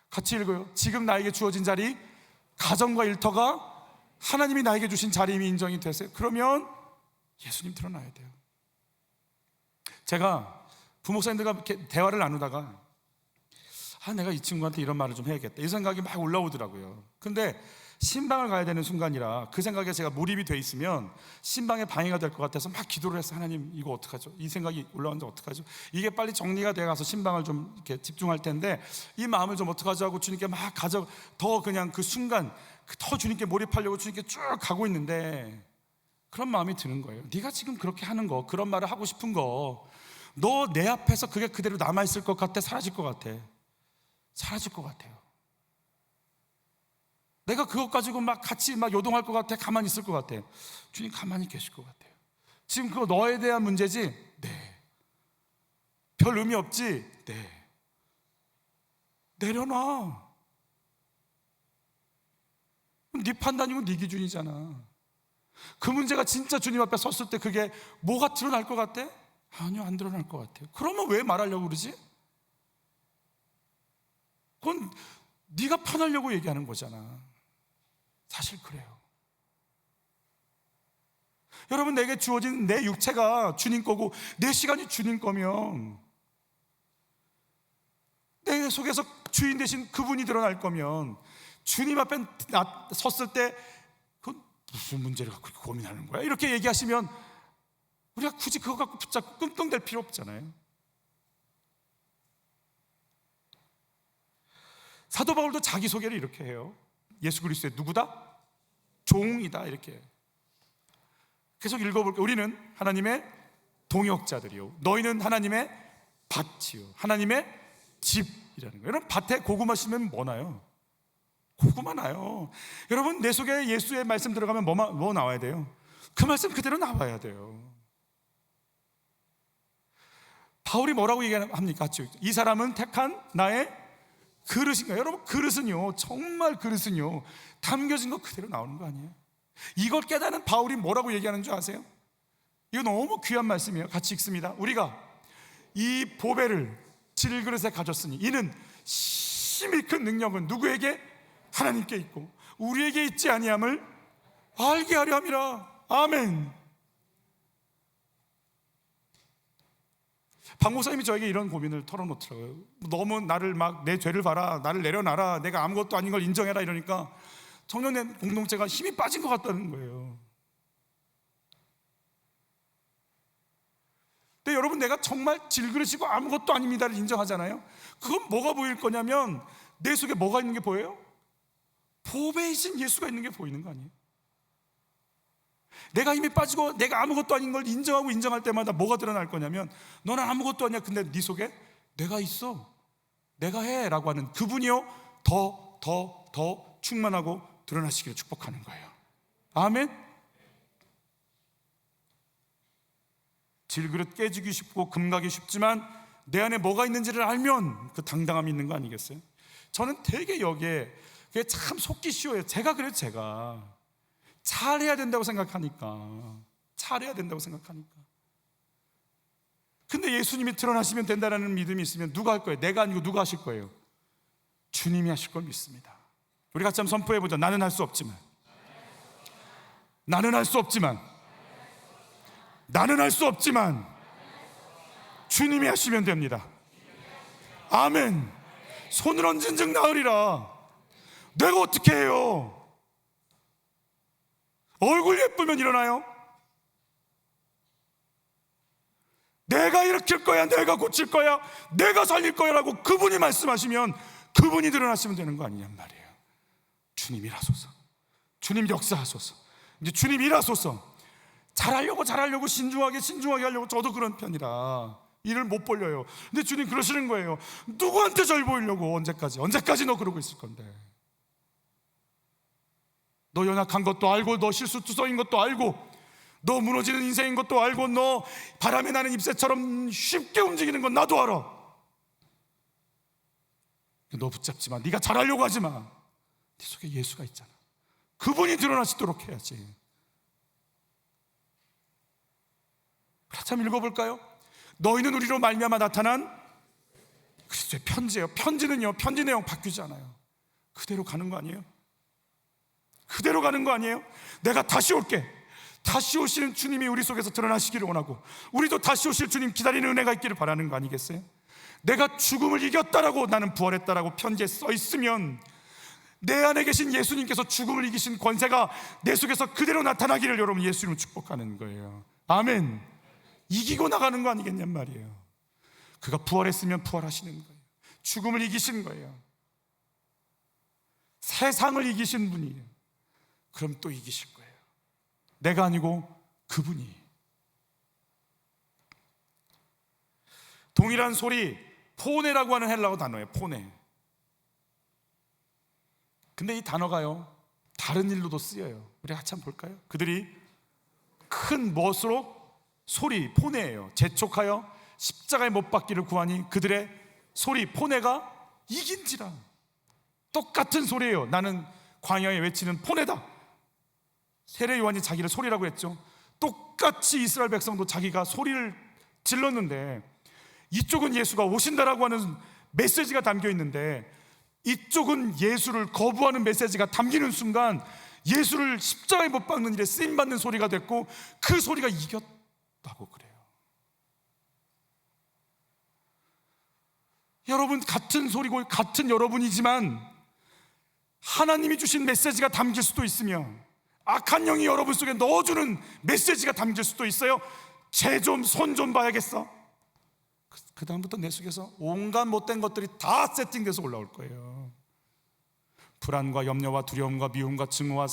같이 읽어요. 지금 나에게 주어진 자리, 가정과 일터가 하나님이 나에게 주신 자리임이 인정이 됐어요. 그러면 예수님 드러나야 돼요. 제가 부목사님들과 이렇게 대화를 나누다가 내가 이 친구한테 이런 말을 좀 해야겠다, 이 생각이 막 올라오더라고요. 근데 신방을 가야 되는 순간이라 그 생각에 제가 몰입이 돼 있으면 신방에 방해가 될 것 같아서 막 기도를 했어요. 하나님, 이거 어떡하죠? 이 생각이 올라오는데 어떡하죠? 이게 빨리 정리가 돼 가서 신방을 좀 이렇게 집중할 텐데 이 마음을 좀 어떡하죠 하고 주님께 막 더 그냥 그 순간 더 주님께 몰입하려고 주님께 쭉 가고 있는데 그런 마음이 드는 거예요. 네가 지금 그렇게 하는 거, 그런 말을 하고 싶은 거, 너 내 앞에서 그게 그대로 남아있을 것 같아? 사라질 것 같아? 사라질 것 같아요. 내가 그것 가지고 막 같이 막 요동할 것 같아? 가만히 있을 것 같아? 주님 가만히 계실 것 같아요. 지금 그거 너에 대한 문제지? 네. 별 의미 없지? 네. 내려놔. 네 판단이고 네 기준이잖아. 그 문제가 진짜 주님 앞에 섰을 때 그게 뭐가 드러날 것 같아? 아니요, 안 드러날 것 같아요. 그러면 왜 말하려고 그러지? 그건 네가 편하려고 얘기하는 거잖아. 사실 그래요. 여러분, 내게 주어진 내 육체가 주님 거고 내 시간이 주님 거면, 내 속에서 주인 되신 그분이 드러날 거면 주님 앞에 섰을 때 그건 무슨 문제를 갖고 이렇게 고민하는 거야? 이렇게 얘기하시면 우리가 굳이 그거 갖고 붙잡고 끙끙댈 필요 없잖아요. 사도 바울도 자기소개를 이렇게 해요. 예수 그리스도의 누구다? 종이다. 이렇게 계속 읽어볼게요. 우리는 하나님의 동역자들이요, 너희는 하나님의 밭이요, 하나님의 집이라는 거예요. 여러분, 밭에 고구마 심으면 뭐 나요? 고구마 나요. 여러분, 내 속에 예수의 말씀 들어가면 뭐 나와야 돼요? 그 말씀 그대로 나와야 돼요. 바울이 뭐라고 얘기합니까? 이 사람은 택한 나의 그릇인가? 여러분, 그릇은요, 정말 그릇은요, 담겨진 거 그대로 나오는 거 아니에요? 이걸 깨닫는 바울이 뭐라고 얘기하는 줄 아세요? 이거 너무 귀한 말씀이에요. 같이 읽습니다. 우리가 이 보배를 질그릇에 가졌으니 이는 심히 큰 능력은 누구에게? 하나님께 있고 우리에게 있지 아니함을 알게 하려 함이라. 아멘. 박 목사님이 저에게 이런 고민을 털어놓더라고요. 너무 나를 막 내 죄를 봐라, 나를 내려놔라, 내가 아무것도 아닌 걸 인정해라 이러니까 청년의 공동체가 힘이 빠진 것 같다는 거예요. 근데 여러분, 내가 정말 질그릇이고 아무것도 아닙니다를 인정하잖아요. 그건 뭐가 보일 거냐면 내 속에 뭐가 있는 게 보여요? 보배이신 예수가 있는 게 보이는 거 아니에요? 내가 힘이 빠지고 내가 아무것도 아닌 걸 인정하고 인정할 때마다 뭐가 드러날 거냐면 너는 아무것도 아니야. 근데 네 속에 내가 있어, 내가 해 라고 하는 그분이요, 더 충만하고 드러나시기를 축복하는 거예요. 아멘. 질그릇 깨지기 쉽고 금가기 쉽지만 내 안에 뭐가 있는지를 알면 그 당당함이 있는 거 아니겠어요? 저는 되게 여기에 그게 참 속기 쉬워요. 제가 그래요. 제가 잘해야 된다고 생각하니까. 근데 예수님이 드러나시면 된다는 믿음이 있으면 누가 할 거예요? 내가 아니고 누가 하실 거예요? 주님이 하실 걸 믿습니다. 우리 같이 한번 선포해보자. 나는 할 수 없지만 나는 할 수 없지만 주님이 하시면 됩니다. 아멘. 손을 얹은 즉 나으리라. 내가 어떻게 해요? 얼굴 예쁘면 일어나요? 내가 일으킬 거야, 내가 고칠 거야, 내가 살릴 거야 라고 그분이 말씀하시면 그분이 드러나시면 되는 거 아니냔 말이에요. 주님 일하소서, 주님 역사하소서, 이제 주님 일하소서. 잘하려고 신중하게 하려고 저도 그런 편이라 일을 못 벌려요. 근데 주님 그러시는 거예요. 누구한테 절 보이려고? 언제까지 너 그러고 있을 건데? 너 연약한 것도 알고, 너 실수투성인 것도 알고, 너 무너지는 인생인 것도 알고, 너 바람에 나는 잎새처럼 쉽게 움직이는 건 나도 알아. 너 붙잡지 마. 네가 잘하려고 하지 마. 네 속에 예수가 있잖아. 그분이 드러나시도록 해야지. 한참 읽어볼까요? 너희는 우리로 말미암아 나타난 그리스도의 편지예요. 편지는요, 편지 내용 바뀌지 않아요. 그대로 가는 거 아니에요? 그대로 가는 거 아니에요? 내가 다시 올게. 다시 오시는 주님이 우리 속에서 드러나시기를 원하고, 우리도 다시 오실 주님 기다리는 은혜가 있기를 바라는 거 아니겠어요? 내가 죽음을 이겼다라고, 나는 부활했다라고 편지에 써 있으면 내 안에 계신 예수님께서 죽음을 이기신 권세가 내 속에서 그대로 나타나기를 여러분 예수님을 축복하는 거예요. 아멘. 이기고 나가는 거 아니겠냔 말이에요. 그가 부활했으면 부활하시는 거예요. 죽음을 이기신 거예요. 세상을 이기신 분이에요. 그럼 또 이기실 거예요. 내가 아니고 그분이. 동일한 소리, 포네라고 하는 헬라어 단어예요. 포네. 근데 이 단어가요, 다른 일로도 쓰여요. 우리 한참 볼까요? 그들이 큰 멋으로 소리, 포네예요. 재촉하여 십자가에 못 박기를 구하니 그들의 소리, 포네가 이긴지라. 똑같은 소리예요. 나는 광야에 외치는 포네다. 세례 요한이 자기를 소리라고 했죠. 똑같이 이스라엘 백성도 자기가 소리를 질렀는데, 이쪽은 예수가 오신다라고 하는 메시지가 담겨 있는데 이쪽은 예수를 거부하는 메시지가 담기는 순간 예수를 십자가에 못 박는 일에 쓰임받는 소리가 됐고, 그 소리가 이겼다고 그래요. 여러분, 같은 소리고 같은 여러분이지만 하나님이 주신 메시지가 담길 수도 있으며 악한 영이 여러분 속에 넣어주는 메시지가 담길 수도 있어요. 쟤 좀, 손 좀 봐야겠어. 그 다음부터 내 속에서 온갖 못된 것들이 다 세팅돼서 올라올 거예요. 불안과 염려와 두려움과 미움과 증오와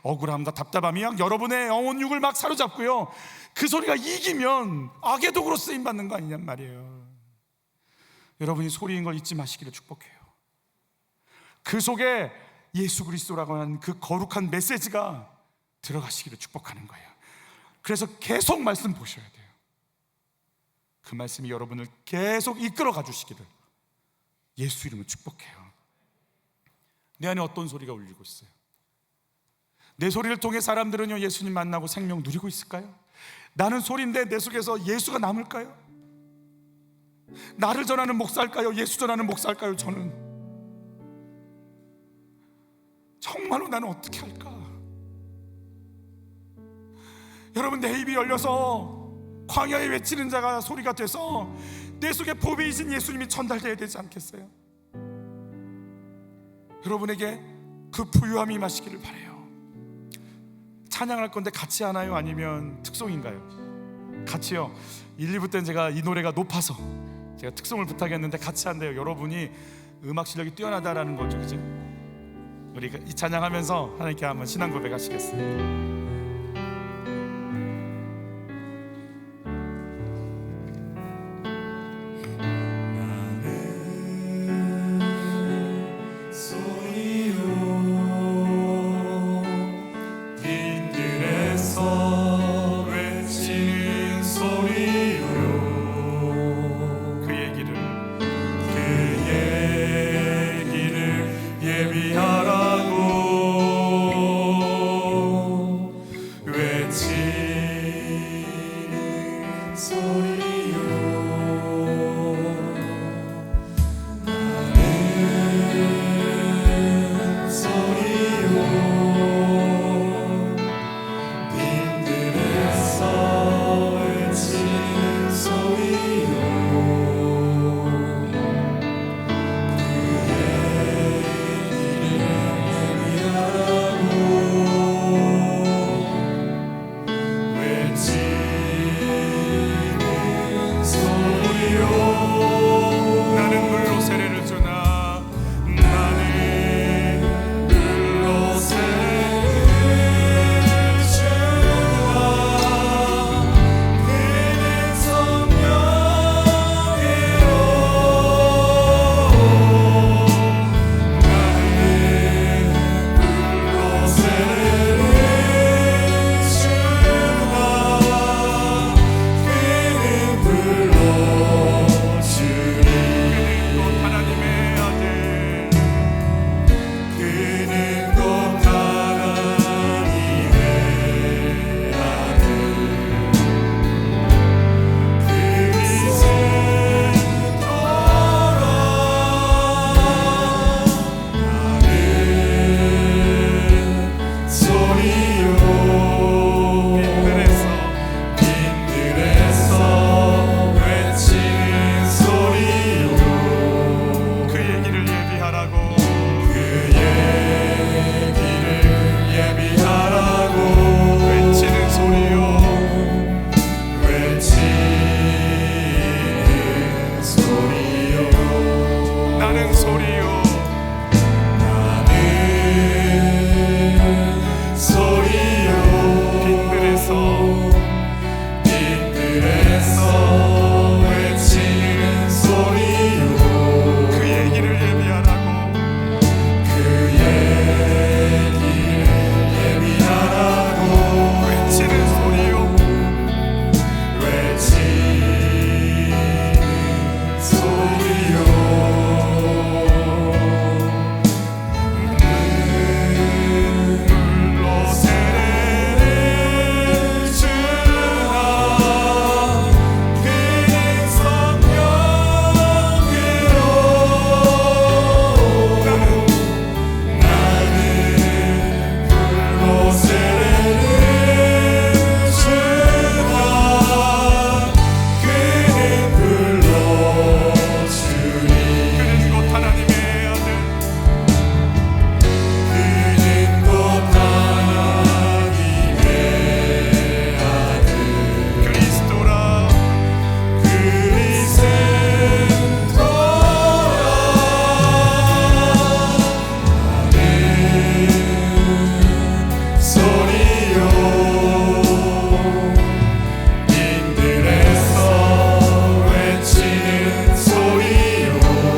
억울함과 답답함이 여러분의 영혼육을 막 사로잡고요, 그 소리가 이기면 악의 도구로 쓰임받는 거 아니냔 말이에요. 여러분이 소리인 걸 잊지 마시기를 축복해요. 그 속에 예수 그리스도라고 하는 그 거룩한 메시지가 들어가시기를 축복하는 거예요. 그래서 계속 말씀 보셔야 돼요. 그 말씀이 여러분을 계속 이끌어가 주시기를 예수 이름으로 축복해요. 내 안에 어떤 소리가 울리고 있어요? 내 소리를 통해 사람들은요, 예수님 만나고 생명 누리고 있을까요? 나는 소리인데 내 속에서 예수가 남을까요? 나를 전하는 목사일까요? 예수 전하는 목사일까요? 저는 정말로 나는 어떻게 할까? 여러분, 내 입이 열려서 광야에 외치는 자가 소리가 돼서 내 속에 보배이신 예수님이 전달되어야 되지 않겠어요? 여러분에게 그 부유함이 임하시기를 바라요. 찬양할 건데 같이 하나요? 아니면 특송인가요? 같이요. 1, 2부 때는 제가 이 노래가 높아서 제가 특송을 부탁했는데 같이 한대요. 여러분이 음악 실력이 뛰어나다라는 거죠, 그죠? 우리 이 찬양하면서 하나님께 한번 신앙 고백하시겠습니다. 외치는 소리요 나는 소리요 빈들에서 외치는 소리요 그 얘기를 예비하라고 그 얘기를 예비하라고 외치는 소리요 외치는 소리요 물로 세례를 주나 그는 성령으로 나는 물로 세례를 주나 그는 불러주리 그는 곧 하나님의 아들 그는 곧 하나님의 아들 그리스도라 소리요 빈들에서 외치는 소리요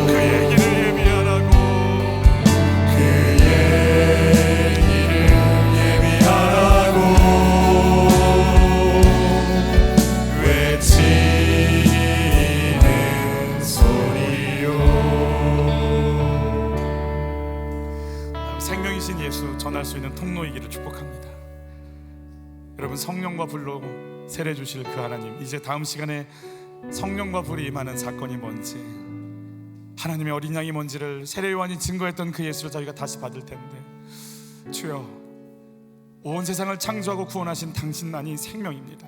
그 얘기를 예비하라고 그 얘기를 예비하라고 외치는 소리요 생명이신 예수 전할 수 있는 통로이기를 축복합니다. 여러분 성령과 불로 세례 주실 그 하나님, 이제 다음 시간에 성령과 불이 임하는 사건이 뭔지, 하나님의 어린 양이 뭔지를 세례 요한이 증거했던 그 예수를 저희가 다시 받을 텐데, 주여 온 세상을 창조하고 구원하신 당신만이 생명입니다.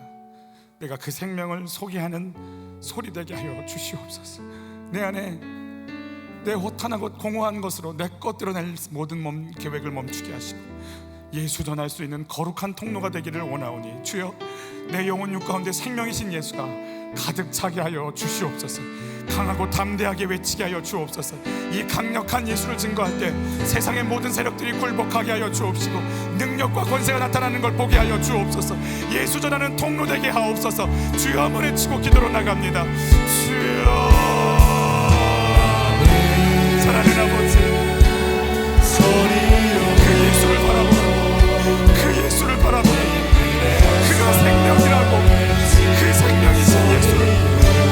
내가 그 생명을 소개하는 소리 되게 하여 주시옵소서. 내 안에 내 허탄하고 공허한 것으로 내 것 드러낼 모든 계획을 멈추게 하시고 예수 전할 수 있는 거룩한 통로가 되기를 원하오니 주여 내 영혼 육 가운데 생명이신 예수가 가득 차게 하여 주시옵소서. 강하고 담대하게 외치게 하여 주옵소서. 이 강력한 예수를 증거할 때 세상의 모든 세력들이 굴복하게 하여 주옵시고 능력과 권세가 나타나는 걸 보게 하여 주옵소서. 예수 전하는 통로 되게 하옵소서. 주여 한번 외치고 기도로 나갑니다. 주여 사랑하는 아버지, 그 예수를 바라보고 그 예수를 바라보고 그가 생명이라고 그 생명이신 예수를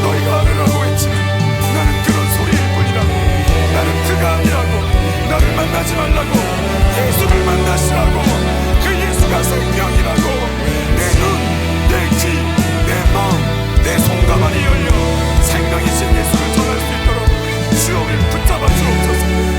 너희가 아느라고 외치는 나는 그런 소리일 뿐이라고. 나는 그가 아니라고. 나를 만나지 말라고. 예수를 만나시라고. 그 예수가 생명이라고. 내 눈, 내 귀, 내 마음, 내 손가만이 열려 생명이신 예수를 전할 수 있도록 주여 우리를 붙잡아 주옵소서.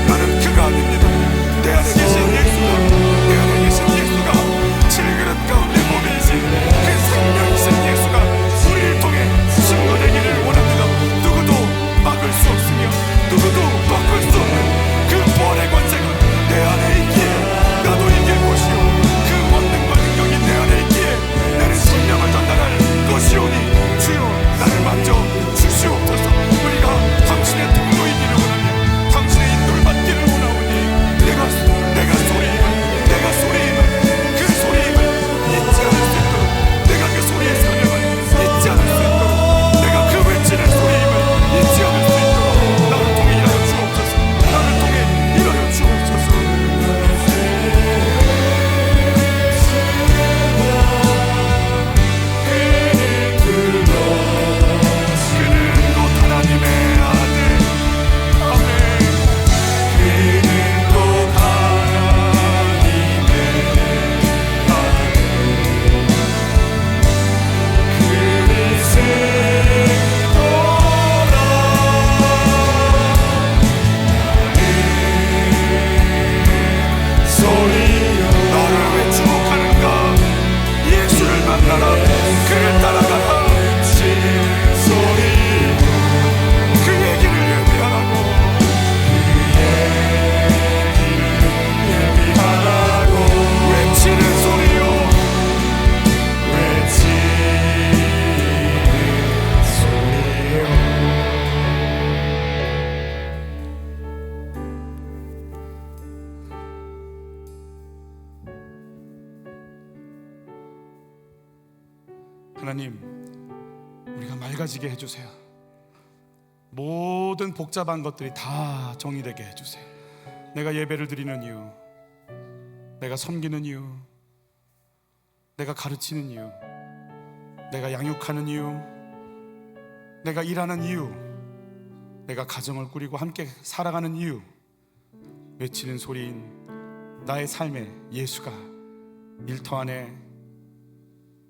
내가 맑아지게 해주세요. 모든 복잡한 것들이 다 정리되게 해주세요. 내가 예배를 드리는 이유, 내가 섬기는 이유, 내가 가르치는 이유, 내가 양육하는 이유, 내가 일하는 이유, 내가 가정을 꾸리고 함께 살아가는 이유, 외치는 소리인 나의 삶에 예수가 일터 안에,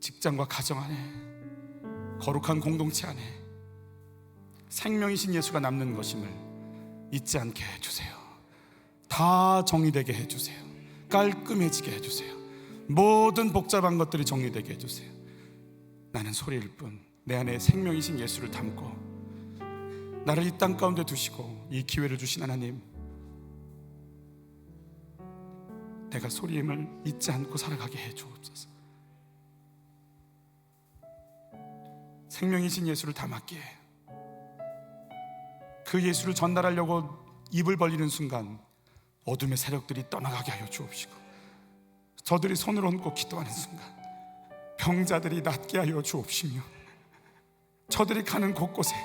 직장과 가정 안에, 거룩한 공동체 안에 생명이신 예수가 남는 것임을 잊지 않게 해주세요. 다 정리되게 해주세요. 깔끔해지게 해주세요. 모든 복잡한 것들이 정리되게 해주세요. 나는 소리일 뿐 내 안에 생명이신 예수를 담고 나를 이 땅 가운데 두시고 이 기회를 주신 하나님, 내가 소리임을 잊지 않고 살아가게 해 주옵소서. 생명이신 예수를 담았기에 그 예수를 전달하려고 입을 벌리는 순간 어둠의 세력들이 떠나가게 하여 주옵시고, 저들이 손을 얹고 기도하는 순간 병자들이 낫게 하여 주옵시며, 저들이 가는 곳곳에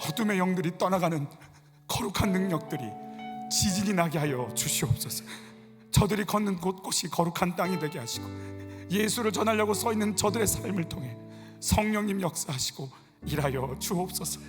어둠의 영들이 떠나가는 거룩한 능력들이 지진이 나게 하여 주시옵소서. 저들이 걷는 곳곳이 거룩한 땅이 되게 하시고, 예수를 전하려고 서 있는 저들의 삶을 통해 성령님 역사하시고 일하여 주옵소서.